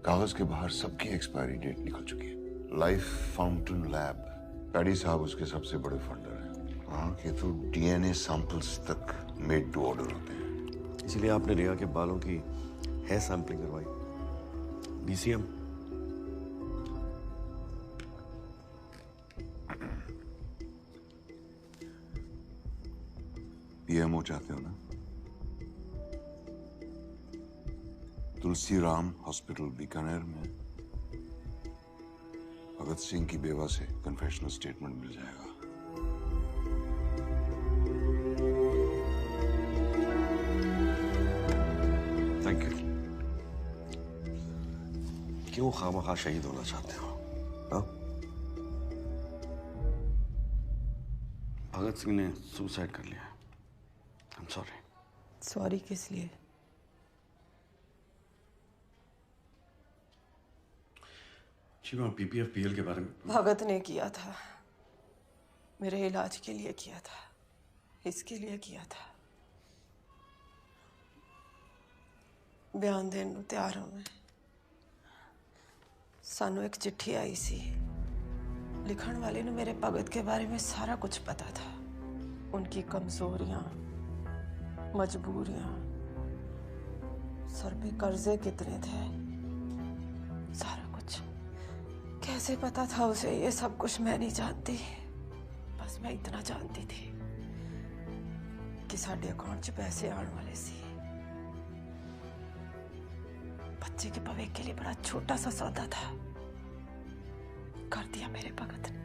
कागज के बाहर सबकी एक्सपायरी डेट निकल चुकी है। लाइफ फाउंटेन लैब, पैडी साहब उसके सबसे बड़े फंडर हैं। वहाँ के तो DNA सैंपल्स तक मेड टू ऑर्डर होते हैं। इसीलिए आपने रिया के बालों की हेयर सैंपलिंग करवाई। BCM। PMO चाहते हो ना? तुलसी राम हॉस्पिटल बीकानेर में भगत सिंह की बेवा से कन्फेशनल स्टेटमेंट मिल जाएगा। Thank you. क्यों खामखा शहीद होना चाहते हो? हाँ? भगत सिंह ने सुसाइड कर लिया। I'm sorry। सॉरी किस लिए? जी मैं PPFPL के बारे में। भगत ने किया था, मेरे इलाज के लिए किया था, इसके लिए किया था। बयान देने ਨੂੰ ਤਿਆਰ ਹਾਂ मैं। ਸਾਨੂੰ एक चिट्ठी आई सी। लिखण वाले ਨੂੰ मेरे भगत के बारे में सारा कुछ पता था। उनकी कमजोरियां, मजबूरियां, सर पे कर्जे कितने थे, सारा कुछ। कैसे पता था उसे ये सब कुछ मैं नहीं जानती, बस मैं इतना जानती थी कि साडे अकाउंट च पैसे आने वाले सी। बच्चे के भविष्य के लिए बड़ा छोटा सा सौदा था, कर दिया मेरे भगत ने।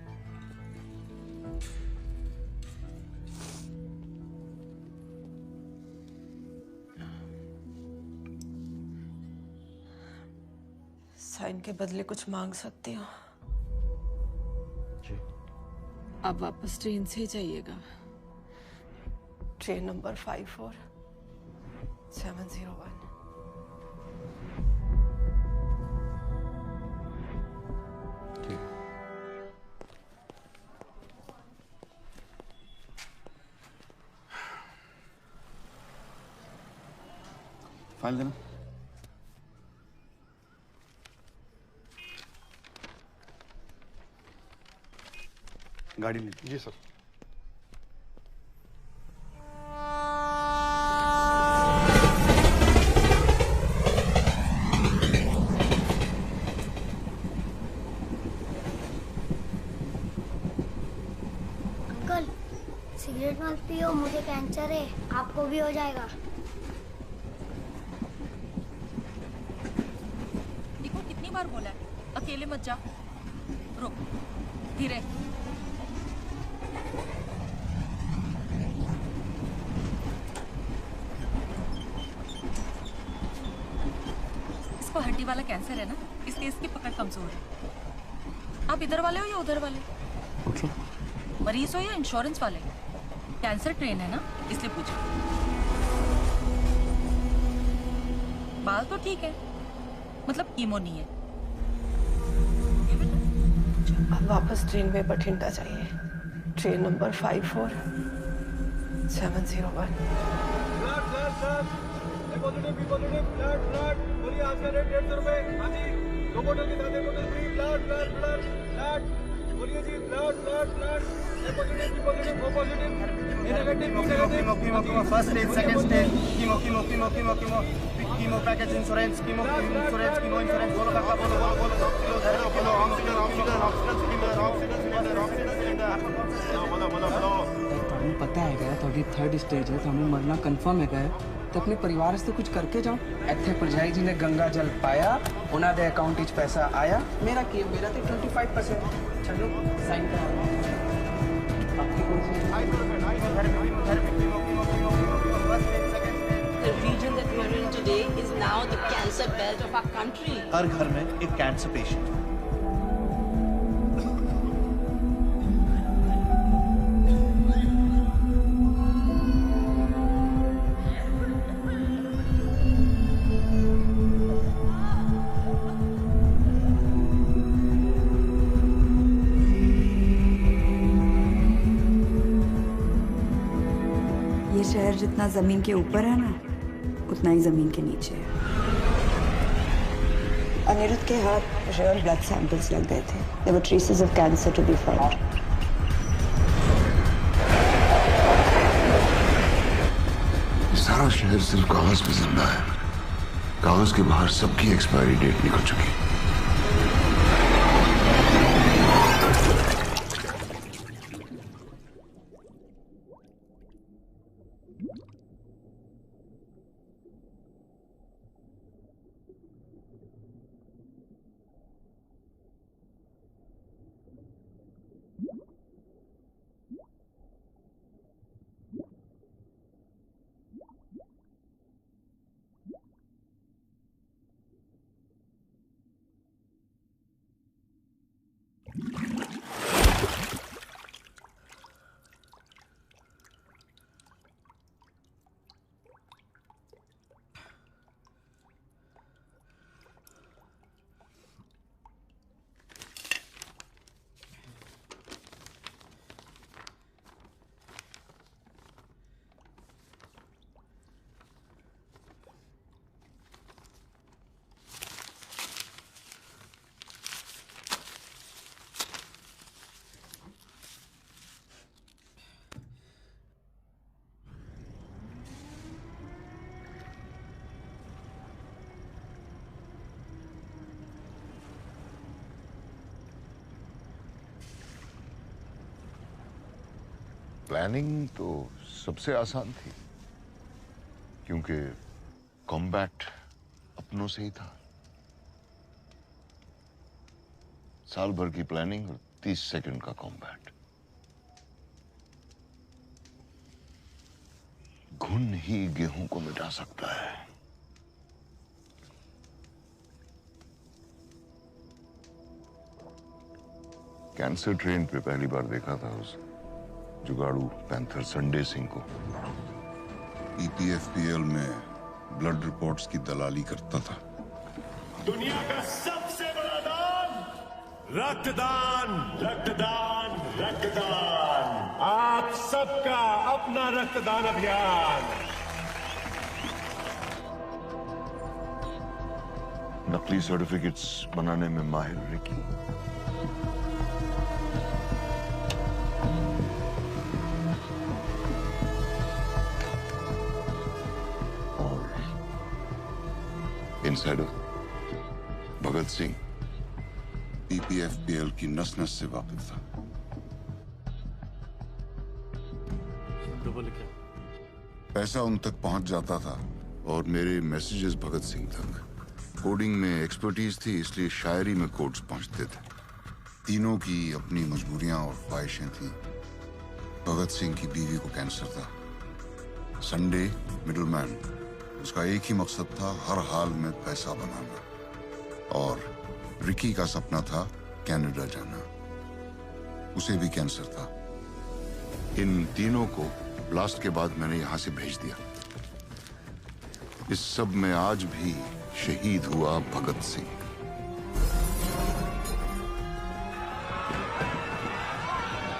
साइन के बदले कुछ मांग सकती हूँ? आप वापस ट्रेन से ही जाइएगा। Train number 54701। फाइल देना। गाड़ी ली। जी सर। अंकल सिगरेट मत पियो, मुझे कैंसर है, आपको भी हो जाएगा। देखो कितनी बार बोला है, अकेले मत जा। रुक, धीरे। इसको हड्डी वाला कैंसर है ना, इसलिए इसकी पकड़ कमजोर है। आप इधर वाले हो या उधर वाले? मरीज हो या इंश्योरेंस वाले? कैंसर ट्रेन है ना, इसलिए पूछा। बाल तो ठीक है, मतलब कीमो नहीं है। अब वापस ट्रेन में बठिंडा चाहिए। Train number 54701। बोलिए आज का रेट 150 रुपए। हाँ जी, 2 बोतल के साथ 1 बोतल फ्री। Blood blood blood blood. बोलिए जी, blood blood blood. A positive, B positive, O positive, A negative, B negative. Chemo first stage, second stage, chemo package insurance, chemo insurance बोलो काका, बोलो किलो ऑक्सीजन बोलो। तुम्हें पता है क्या थोड़ी थर्ड स्टेज है, तो हमें मरना कंफर्म है क्या? तो अपने परिवार से कुछ करके जाओ। इतने परजाई जी ने गंगा जल पाया, उन्होंने अकाउंट में पैसा आया। मेरा तो 25%। चलो साइन करा। The region that we are in today is now the cancer belt of our country. हर घर में एक कैंसर पेशेंट। ये शहर जितना जमीन के ऊपर है ना, उतना ही जमीन के नीचे है। अनिरुद्ध के हाथ रियल ब्लड सैंपल्स लग गए थे। There were traces of cancer to be found. सारा शहर सिर्फ कागज पे जिंदा है। कागज के बाहर सबकी एक्सपायरी डेट निकल चुकी। प्लानिंग तो सबसे आसान थी, क्योंकि कॉम्बैट अपनों से ही था। साल भर की प्लानिंग और 30 सेकंड का कॉम्बैट। घुन ही गेहूं को मिटा सकता है। कैंसर ट्रेन पे पहली बार देखा था उस जुगाड़ू पैंथर संडे सिंह को। EPFPL में ब्लड रिपोर्ट्स की दलाली करता था। दुनिया का सबसे बड़ा दान, रक्तदान, रक्तदान, रक्तदान। आप सबका अपना रक्तदान अभियान। नकली सर्टिफिकेट्स बनाने में माहिर Ricky. Insider Bhagat Singh PPFPL की नस नस से वाकिफ था। पैसा उन तक पहुंच जाता था और मेरे मैसेजेस भगत सिंह तक। कोडिंग में एक्सपर्टीज थी, इसलिए शायरी में कोड्स पहुंचते थे। तीनों की अपनी मजबूरियां और ख्वाहिशें थीं। भगत सिंह की बीवी को कैंसर था। संडे मिडलमैन, उसका एक ही मकसद था, हर हाल में पैसा बनाना। और रिकी का सपना था कनाडा जाना, उसे भी कैंसर था। इन तीनों को ब्लास्ट के बाद मैंने यहां से भेज दिया। इस सब में आज भी शहीद हुआ भगत सिंह।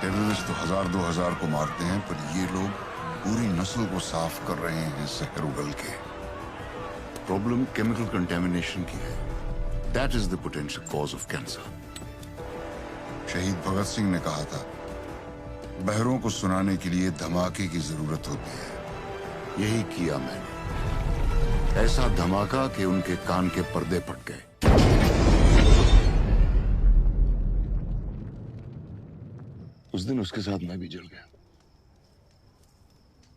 टेररिस्ट तो 1000-2000 को मारते हैं, पर ये लोग पूरी नस्ल को साफ कर रहे हैं जहर उगल के। प्रॉब्लम केमिकल कंटेमिनेशन की है। That is the potential cause of cancer. शहीद भगत सिंह ने कहा था, बहरों को सुनाने के लिए धमाके की जरूरत होती है। यही किया मैंने। ऐसा धमाका कि उनके कान के पर्दे फट गए। उस दिन उसके साथ मैं भी जल गया।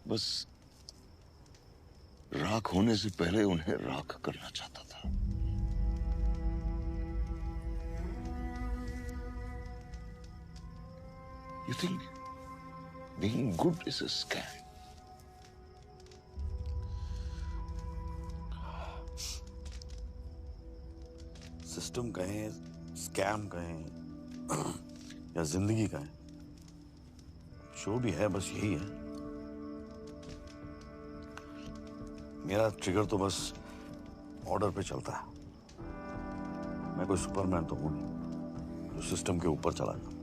बस राख होने से पहले उन्हें राख करना चाहता था। You think being good is a scam? System कहें, स्कैम कहें या जिंदगी कहें, जो भी है बस यही है। मेरा ट्रिगर तो बस ऑर्डर पे चलता है। मैं कोई सुपरमैन तो हूं नहीं जो सिस्टम के ऊपर चला जाऊं,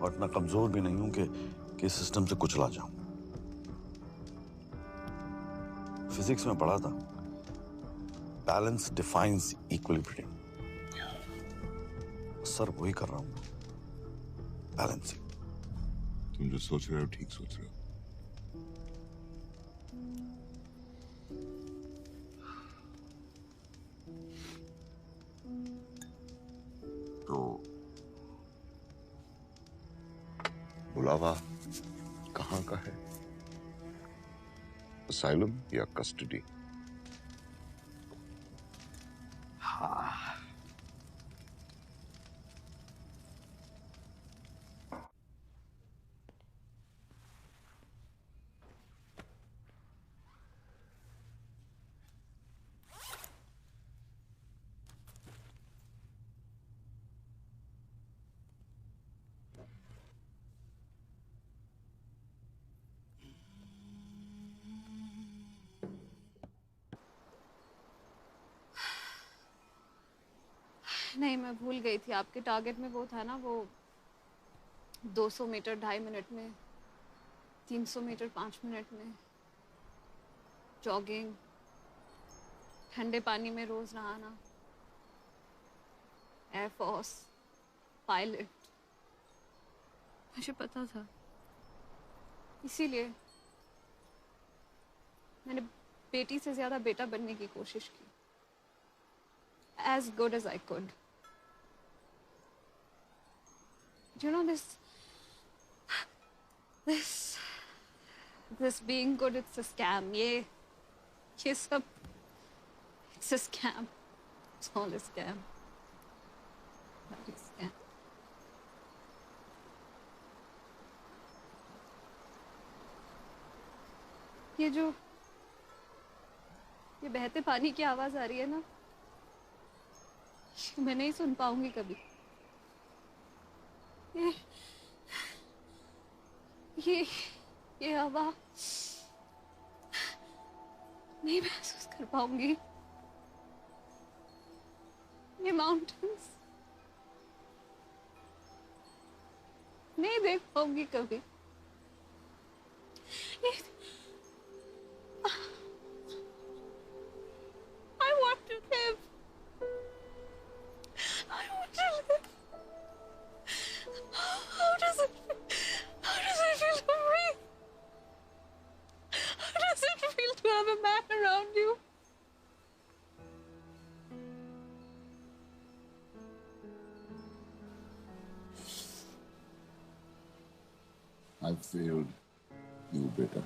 और इतना कमजोर भी नहीं हूं कि सिस्टम से कुचला जाऊं। फिजिक्स में पढ़ा था, बैलेंस डिफाइंस इक्विलिब्रियम। सर वही कर रहा हूं, बैलेंसिंग। तुम जो सोच रहे हो ठीक सोच रहे हो। तो बुलावा कहाँ का है? असाइलम या कस्टडी? हाँ, नहीं, मैं भूल गई थी। आपके टारगेट में वो था ना, वो 200 मीटर 2.5 मिनट में, 300 मीटर 5 मिनट में, जॉगिंग, ठंडे पानी में रोज नहाना, एयरफोर्स, पायलट। मुझे पता था, इसीलिए मैंने बेटी से ज्यादा बेटा बनने की कोशिश की, as good as I could. Do you know this? this being good, it's a scam. ये सब, it's a scam. It's all a scam. Bloody scam. ये बहते पानी की आवाज आ रही है ना, मैं नहीं सुन पाऊंगी कभी। ये हवा नहीं महसूस कर पाऊंगी। ये माउंटेन्स नहीं देख पाऊंगी कभी। I want to live. I want to live. How does it feel to breathe? How does it feel to have a man around you? I failed you, beta.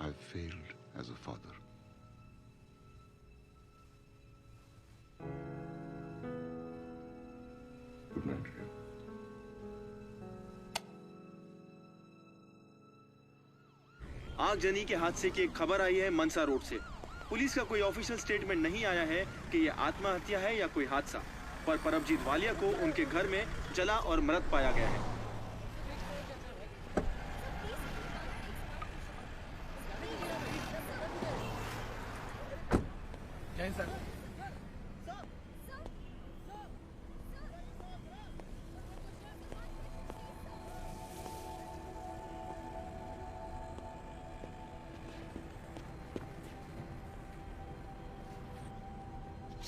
I failed as a father. Good night, Ria. आगजनी के हादसे की एक खबर आई है मनसा रोड से। पुलिस का कोई ऑफिशियल स्टेटमेंट नहीं आया है कि यह आत्महत्या है या कोई हादसा, पर परमजीत वालिया को उनके घर में जला और मृत पाया गया है।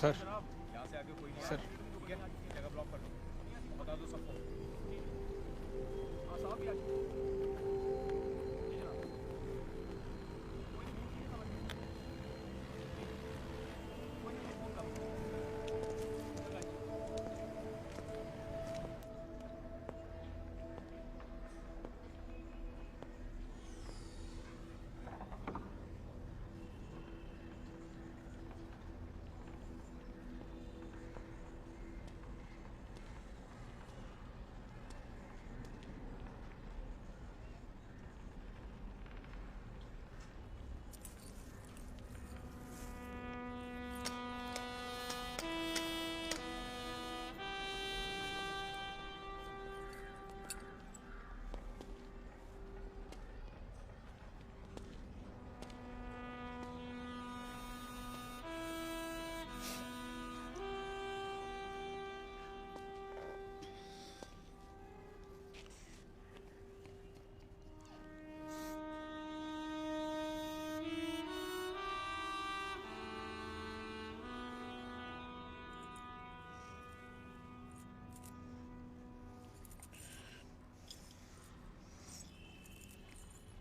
सर, यहाँ से आगे कोई नहीं सर, ठीक है, जगह ब्लॉक कर दो, बता दो सबको। हाँ साहब,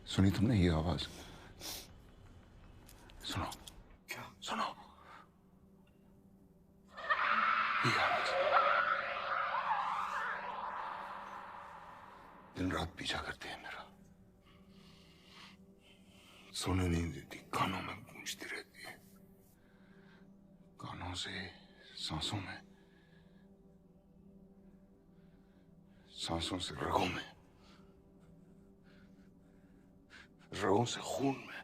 सुनी तुमने ये आवाज? सुनो। क्या? सुनो। ये आवाज दिन रात पीछा करती है मेरा। सोने नहीं देती, कानों में गूंजती रहती है, कानों से सांसों में, सांसों से रगों में, रगों से खून में।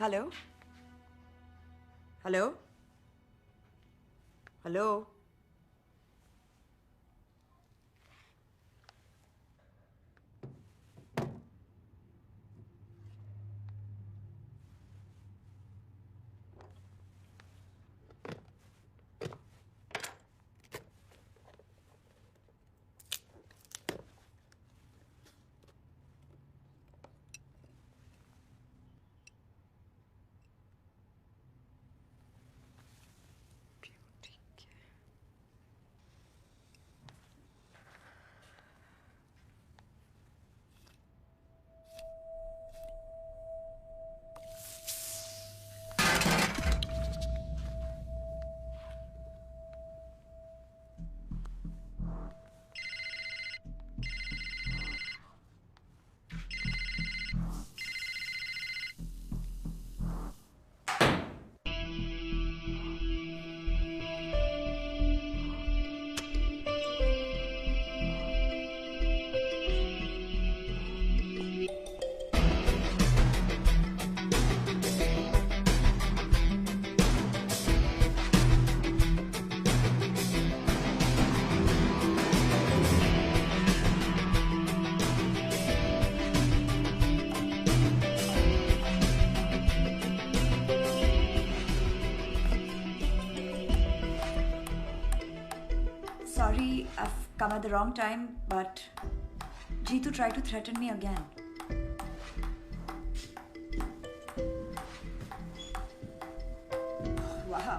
Hello hello hello come at the wrong time, but Jeetu tried to threaten me again. Wow.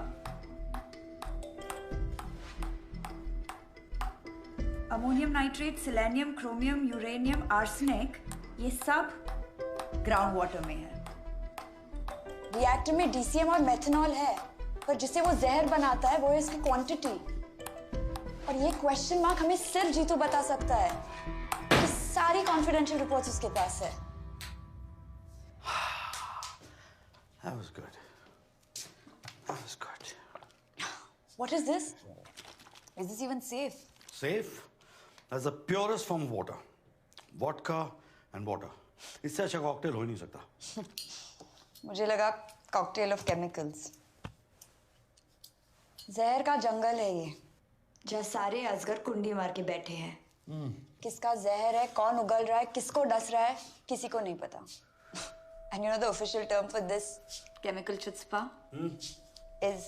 Ammonium nitrate, selenium, chromium, uranium, arsenic, ये सब ग्राउंड वाटर में है। रिएक्टर में डीसीएम और मेथनॉल है, पर जिसे वो जहर बनाता है वो है इसकी क्वांटिटी। और ये क्वेश्चन मार्क हमें सिर्फ जीतू बता सकता है कि सारी कॉन्फिडेंशियल रिपोर्ट्स उसके पास है। That was good. That was good. What is this? Is this even safe? Safe? That's the purest form of water. Vodka and water. इससे अच्छा कॉकटेल हो ही नहीं सकता। मुझे लगा कॉकटेल ऑफ केमिकल्स। जहर का जंगल है ये, जहाँ सारे अजगर कुंडी मार के बैठे हैं। किसका जहर है, कौन उगल रहा है, किसको डस रहा है, किसी को नहीं पता। And you know the official term for this chemical chutzpah is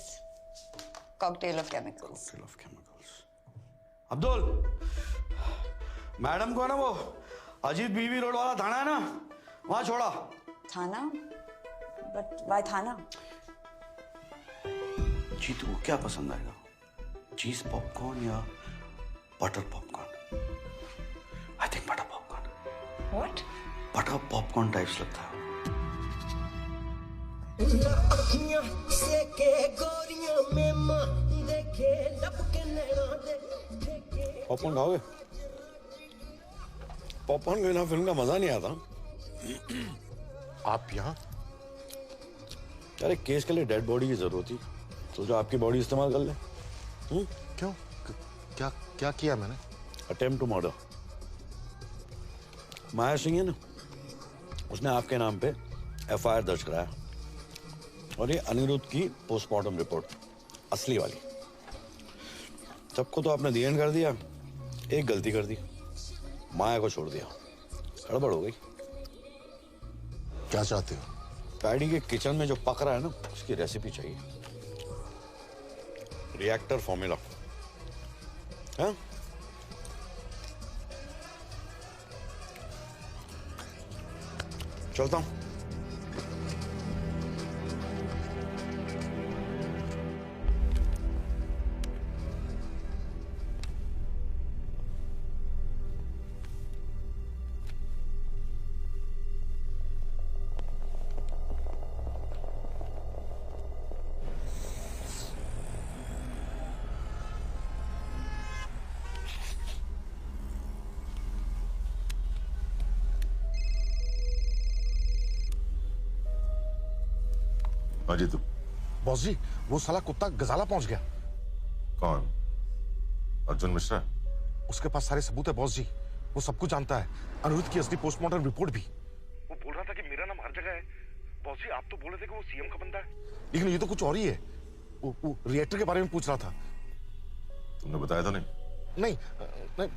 cocktail of chemicals. Cocktail of chemicals. Abdul, madam को ना वो अजीत बीवी रोड वाला थाना है ना, वहां छोड़ा। थाना? But why थाना? जीतू को क्या पसंद आएगा? चीज पॉपकॉर्न या butter popcorn? I think butter popcorn. What? Butter popcorn types लगता है। पॉपकॉर्न खाओगे? पॉपकॉर्न के बिना फिल्म का मजा नहीं आता। आप यहाँ? अरे केस के लिए डेड बॉडी की जरूरत थी, सोचो आपकी बॉडी इस्तेमाल कर ले। क्यों? क्या क्या किया मैंने? Attempt to murder. Maya Singh है ना, उसने आपके नाम पे एफआईआर दर्ज कराया, और ये अनिरुद्ध की पोस्टमार्टम रिपोर्ट असली वाली। सबको तो आपने दी एंड कर दिया, एक गलती कर दी, माया को छोड़ दिया। गड़बड़ हो गई। क्या चाहते हो? पैडी के किचन में जो पक रहा है ना, उसकी रेसिपी चाहिए। Reactor formula. हाँ? चलता हूं। अजी तू बॉस जी, वो साला कुत्ता गजाला पहुंच गया। कौन? अर्जुन मिश्रा? उसके पास सारे सबूत है बॉस जी, वो सब कुछ जानता है, अनिरुद्ध की असली पोस्टमार्टम रिपोर्ट भी। वो बोल रहा था कि मेरा नाम हर जगह है। बॉस जी, आप तो बोल रहे थे कि वो सीएम का बंदा है, लेकिन ये तो कुछ और ही है। वो रिएक्टर के बारे में पूछ रहा था। तुमने बताया तो नहीं? नहीं, नहीं,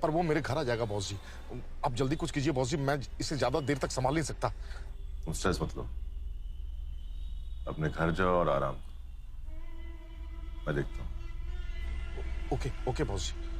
पर वो मेरे घर आ जाएगा बॉस जी। आप जल्दी कुछ कीजिए बॉस जी, मैं इसे ज्यादा देर तक संभाल नहीं सकता। तुम स्ट्रेस मत लो, अपने घर जाओ और आराम करो, मैं देखता हूं। ओके ओके बॉस जी।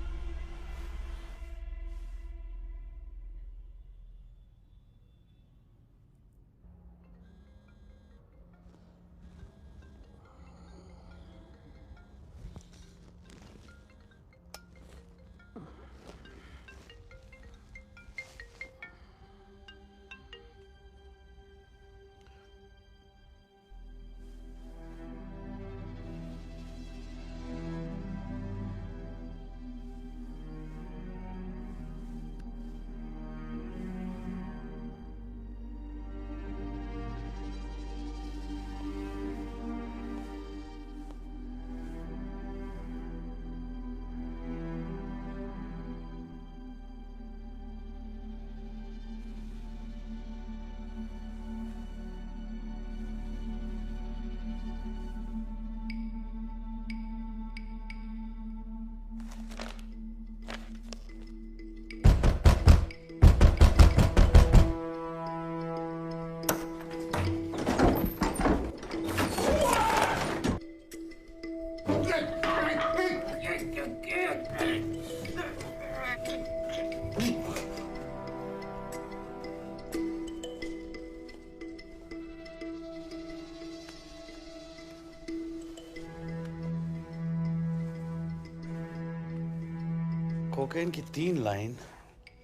कोकेन की 3 लाइन,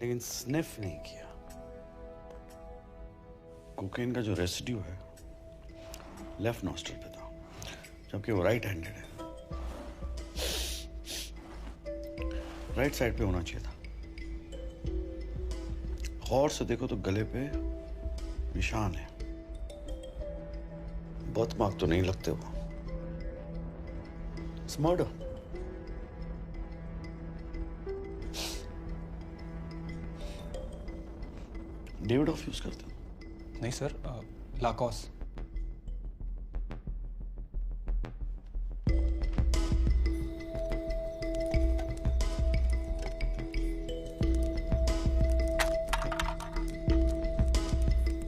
लेकिन स्निफ नहीं किया। कोकेन का जो रेसिड्यू है लेफ्ट नॉस्ट्रल पे था, जबकि वो राइट हैंडेड है। राइट साइड पे होना चाहिए था। गौर से देखो तो गले पे निशान है। बर्थ मार्क तो नहीं लगते वो। It's murder. David of use करते हो? नहीं सर, लाकॉस।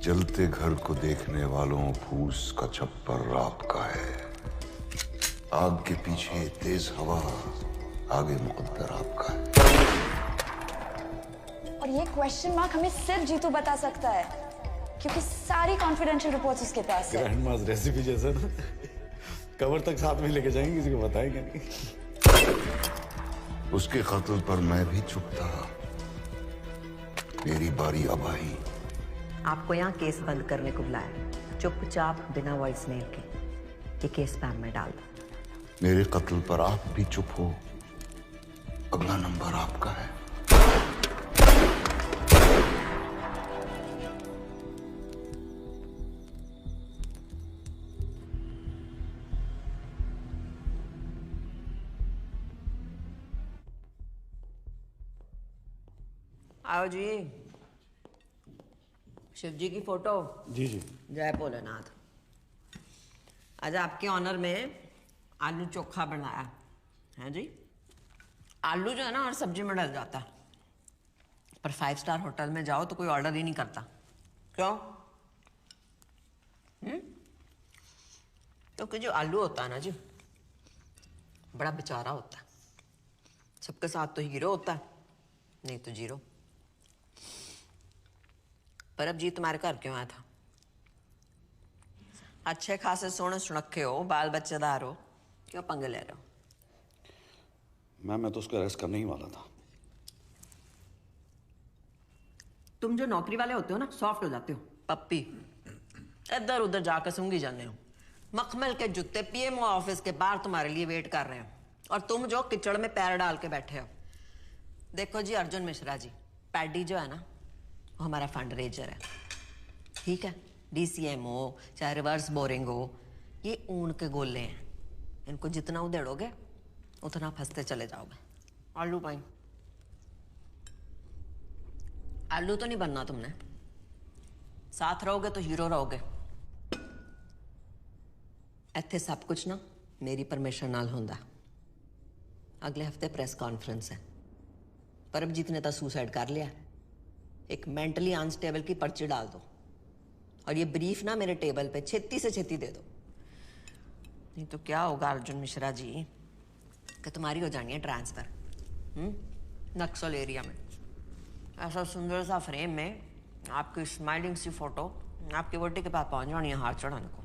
जलते घर को देखने वालों फूस का छप्पर आपका है। आग के पीछे तेज हवा, आगे मुकद्दर आपका है। और ये क्वेश्चन मार्क हमें सिर्फ जीतू बता सकता है, क्योंकि सारी कॉन्फिडेंशियल रिपोर्ट्स उसके पास है। ग्रैंड मास रेसिपी जैसा ना, कवर तक साथ में लेके जाएंगे, किसी को बताएंगे नहीं। उसके कत्ल पर मैं भी चुप था। मेरी बारी अब आई। आपको यहाँ केस बंद करने को बुलाया। चुपचाप बिना वॉइस मेल के ये केस स्पैम में डाल दो। मेरे कत्ल पर आप भी चुप हो। अगला नंबर आपका है। आओ जी। शिव जी की फोटो। जी जी। जय भोलेनाथ। आज आपके ऑनर में आलू चोखा बनाया है जी। आलू जो है ना हर सब्जी में डल जाता है, पर 5 स्टार होटल में जाओ तो कोई ऑर्डर ही नहीं करता। क्यों? क्योंकि जो आलू होता है ना जी, बड़ा बेचारा होता है। सबके साथ तो हीरो होता है, नहीं तो जीरो। पर अब जी तुम्हारे घर क्यों आया था? अच्छे खासे सोने सुनखे हो, बाल बच्चेदार हो, क्यों पंगे ले रहे हो? मैम मैं तो उसको अरेस्ट करने ही वाला था। तुम जो नौकरी वाले होते हो ना, सॉफ्ट हो जाते हो। पप्पी इधर उधर जाकर सूंघी जाने हो। मखमल के जूते पीएमओ ऑफिस के बाहर तुम्हारे लिए वेट कर रहे हो, और तुम जो किचड़ में पैर डाल के बैठे हो। देखो जी अर्जुन मिश्रा जी, पैडी जो है ना वो हमारा फंड रेजर है, ठीक है। DCM हो चाहे रिवर्स बोरिंग हो, ये ऊन के गोले हैं। इनको जितना उधेड़ोगे उतना फंसते चले जाओगे। आलू पाई। आलू तो नहीं बनना तुमने, साथ रहोगे तो हीरो रहोगे। इत्थे सब कुछ ना मेरी परमिशन नाल होंदा। अगले हफ्ते प्रेस कॉन्फ्रेंस है। परमजीत ने तो सुसाइड कर लिया। एक मेंटली अनस्टेबल की पर्ची डाल दो, और ये ब्रीफ ना मेरे टेबल पे छेती से छेती दे दो। नहीं तो क्या होगा अर्जुन मिश्रा जी कि तुम्हारी हो जानी है ट्रांसफर नक्सल एरिया में। ऐसा सुंदर सा फ्रेम में आपकी स्माइलिंग सी फोटो आपकी वोटी के पास पहुंच जानी है हाथ चढ़ाने को।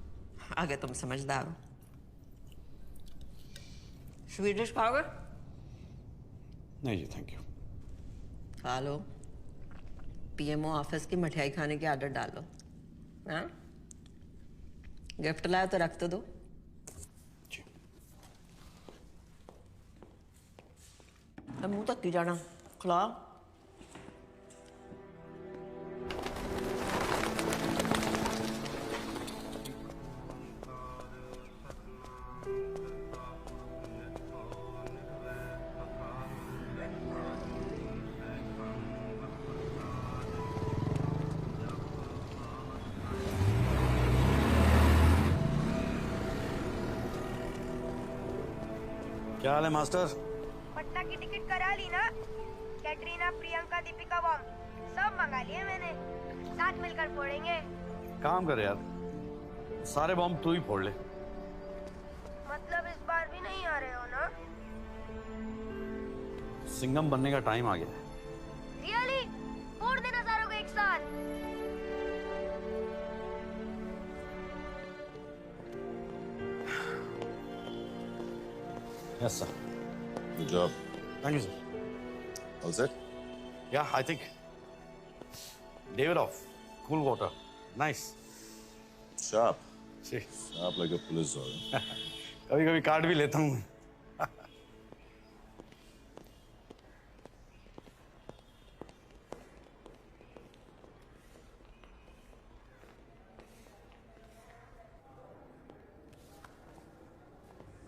आगे तुम समझदार हो। स्वीडिश खाओगे? नहीं जी थैंक यू। खा लो। PMO ऑफिस की मिठाई खाने की आदत डालो। हाँ, गिफ्ट लाया तो रख तो दो। अब मुंह तक की जाना, खिलाओ। क्या हाल है मास्टर? पटना की टिकट करा ली ना? कैटरीना, प्रियंका, दीपिका बॉम्ब सब मंगा लिए मैंने। साथ मिलकर फोड़ेंगे। काम कर यार, सारे बॉम्ब तू ही फोड़ ले। मतलब इस बार भी नहीं आ रहे हो ना? सिंघम बनने का टाइम आ गया है। रियली? फोड़ देना सारों को एक साथ। Yes sir. Good job. Thank you sir. All set? Yeah, I think. Davidoff, cool water, nice. Sharp. See. Sharp like a police officer. कभी-कभी कार्ड भी लेता हूँ।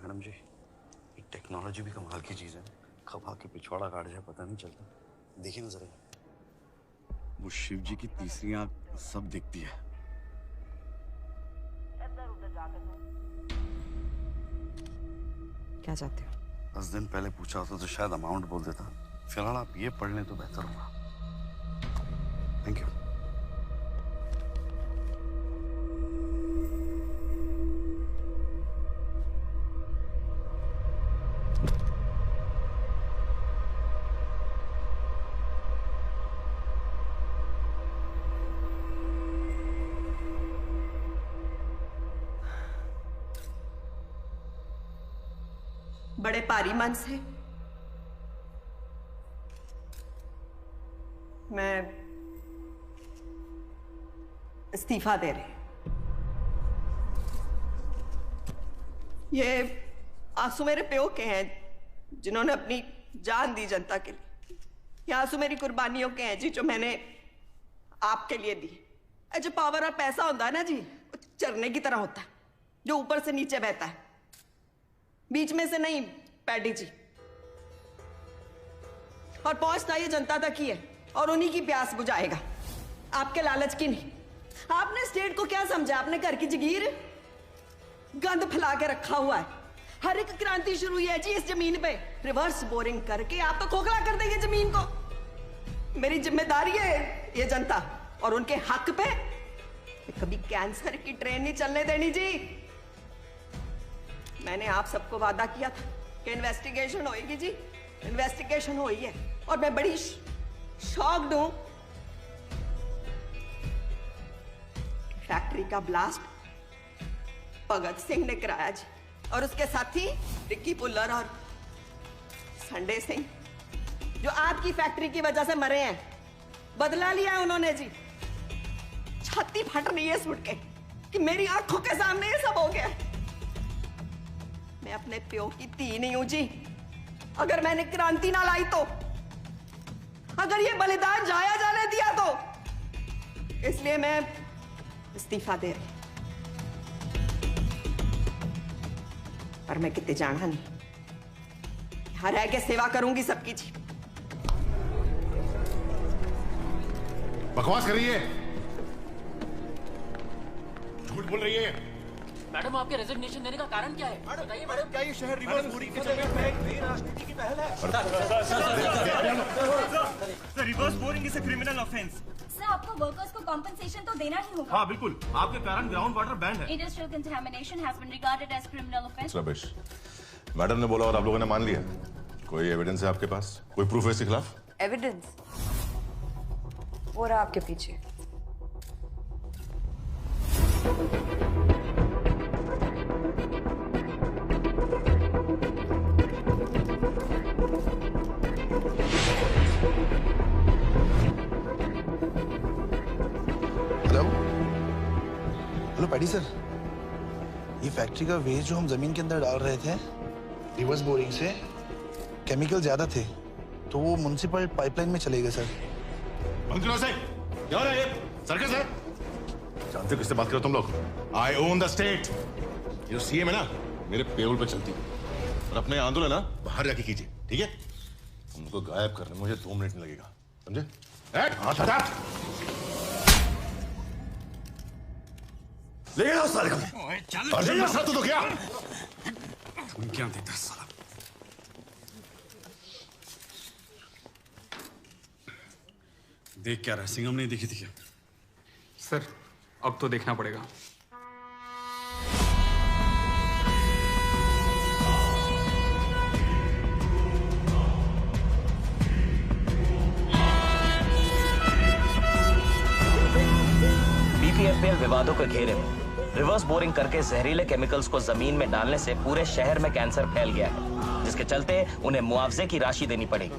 मैडम जी, ये टेक्नोलॉजी भी कमाल की चीज है। कब आके पिछवाड़ा काट जाए पता नहीं चलता। देखिए ना जरा, वो शिव जी की तीसरी आंख सब दिखती है। क्या चाहते हो? 10 दिन पहले पूछा होता तो शायद अमाउंट बोल देता। फिलहाल आप ये पढ़ लें तो बेहतर होगा। Thank you. बड़े पारी मन से मैं इस्तीफा दे रही। ये आंसू मेरे प्यो के हैं जिन्होंने अपनी जान दी जनता के लिए। ये आंसू मेरी कुर्बानियों के हैं जी, जो मैंने आपके लिए दी। जो पावर और पैसा होता है ना जी, वो चरने की तरह होता है जो ऊपर से नीचे बहता है, बीच में से नहीं। पैडी जी, और पहुंचना ये जनता तक ही है और उन्हीं की प्यास बुझाएगा, आपके लालच की नहीं। आपने स्टेट को क्या समझा? आपने घर की जगीर गंद फैला के रखा हुआ है। हर एक क्रांति शुरू हुई है जी इस जमीन पे। रिवर्स बोरिंग करके आप तो खोखला कर देंगे जमीन को। मेरी जिम्मेदारी है ये जनता और उनके हक पे कभी कैंसर की ट्रेन नहीं चलने देनी जी। मैंने आप सबको वादा किया था कि इन्वेस्टिगेशन होएगी जी। इन्वेस्टिगेशन हुई है और मैं बड़ी शॉक्ड हूं। फैक्ट्री का ब्लास्ट भगत सिंह ने कराया जी, और उसके साथी रिक्की पुल्लर और संडे सिंह जो आपकी फैक्ट्री की वजह से मरे हैं। बदला लिया है उन्होंने जी। छाती फट रही है सुन के कि मेरी आंखों के सामने ये सब हो गया। मैं अपने प्यो की धी नहीं हूं जी। अगर मैंने क्रांति ना लाई तो, अगर ये बलिदान जाया जाने दिया तो, इसलिए मैं इस्तीफा दे रही। पर मैं कितने जाना नहीं, यहां रह के सेवा करूंगी सबकी जी। बकवास कर रही है, झूठ बोल रही है। मैडम, आपके रेजिग्नेशन देने का कारण क्या है? बताइए मैडम। क्या ये शहर रिवर्स बोरिंग के चक्कर में एक नई राजनीति की पहल है? Sir, reverse boring is a criminal offence. Sir, आपको वर्कर्स को कॉम्पेंसेशन तो देना ही होगा। हाँ बिल्कुल, आपके कारण ग्राउंड वाटर बैंड है। Industrial contamination has been regarded as criminal offence. Ramesh, madam ने बोला और आप लोगों ने मान लिया। कोई एविडेंस है आपके पास? कोई प्रूफ है इसके खिलाफ? एविडेंस वो रहा आपके पीछे। हेलो पैडी सर, ये फैक्ट्री का वेस्ट जो हम जमीन के अंदर डाल रहे थे रिवर्स बोरिंग से, केमिकल ज्यादा थे तो वो म्युनिसिपल पाइपलाइन में चले गए सर। बंद करो से। क्या हो रहा है ये? सर्कस है? जानते हो किससे बात करो तुम लोग? आई ओन द स्टेट। ये जो सीएम है ना, मेरे पेरोल पे चलती है। और अपने आंदोलन ना बाहर जाके कीजिए, ठीक है? उनको गायब करने में मुझे 2 मिनट नहीं लगेगा, समझे? हाथ हटा। ले आओ साले को। अर्जुन में साथ तो क्या? तुम क्या देता है साला? देख क्या रहा है? सिंघम नहीं दिखी थी क्या? सर, अब तो देखना पड़ेगा। बीपीएफपीएल विवादों के घेरे में रिवर्स बोरिंग करके जहरीले केमिकल्स को जमीन में डालने से पूरे शहर में कैंसर फैल गया है, जिसके चलते उन्हें मुआवजे की राशि देनी पड़ेगी।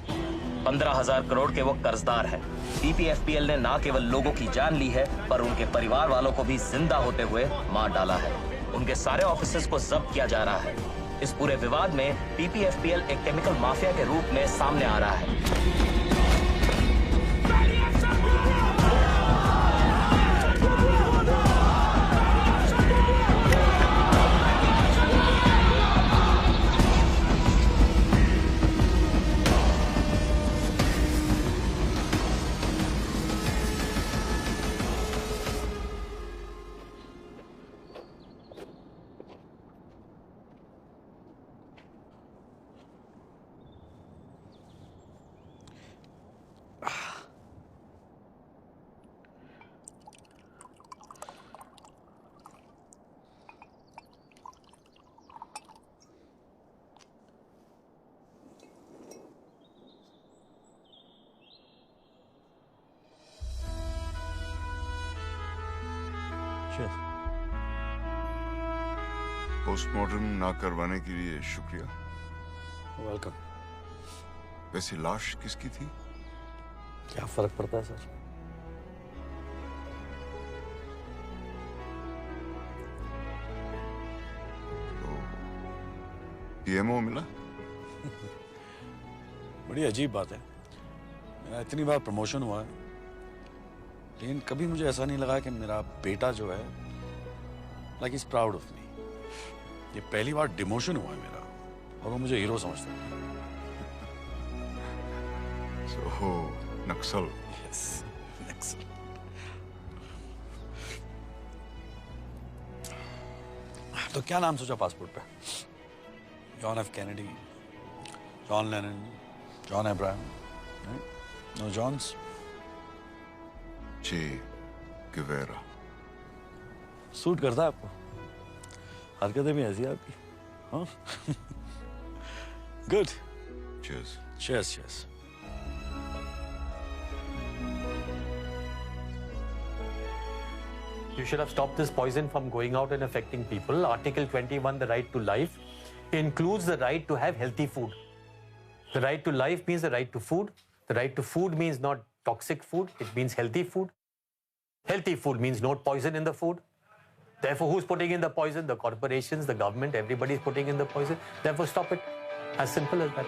15,000 करोड़ के वो कर्जदार हैं। पीपीएफपीएल ने ना केवल लोगों की जान ली है, पर उनके परिवार वालों को भी जिंदा होते हुए मार डाला है। उनके सारे ऑफिसेज को जब्त किया जा रहा है। इस पूरे विवाद में पीपीएफपीएल एक केमिकल माफिया के रूप में सामने आ रहा है। पोस्टमार्टम ना करवाने के लिए शुक्रिया। वेलकम। वैसे लाश किसकी थी? क्या फर्क पड़ता है सर? तो पीएमओ मिला? बड़ी अजीब बात है। मेरा इतनी बार प्रमोशन हुआ है, लेकिन कभी मुझे ऐसा नहीं लगा कि मेरा बेटा जो है like is proud of me. ये पहली बार डिमोशन हुआ है मेरा, और वो मुझे हीरो समझता है। So, नक्सल। Yes, नक्सल। तो क्या नाम सोचा पासपोर्ट पे? John F Kennedy, John Lennon, John Abraham? No Johns? Che Guevara. Suit करता है आपको? हरकतें भी ऐसी आपकी, हाँ? Good. Cheers. Cheers, cheers. You should have stopped this poison from going out and affecting people. Article 21, the right to life, includes the right to have healthy food. The right to life means the right to food. The right to food means not toxic food. It means healthy food. Healthy food means no poison in the food. Therefore, who's putting in the poison? The corporations, the government, everybody's putting in the poison. Therefore, stop it. As simple as that.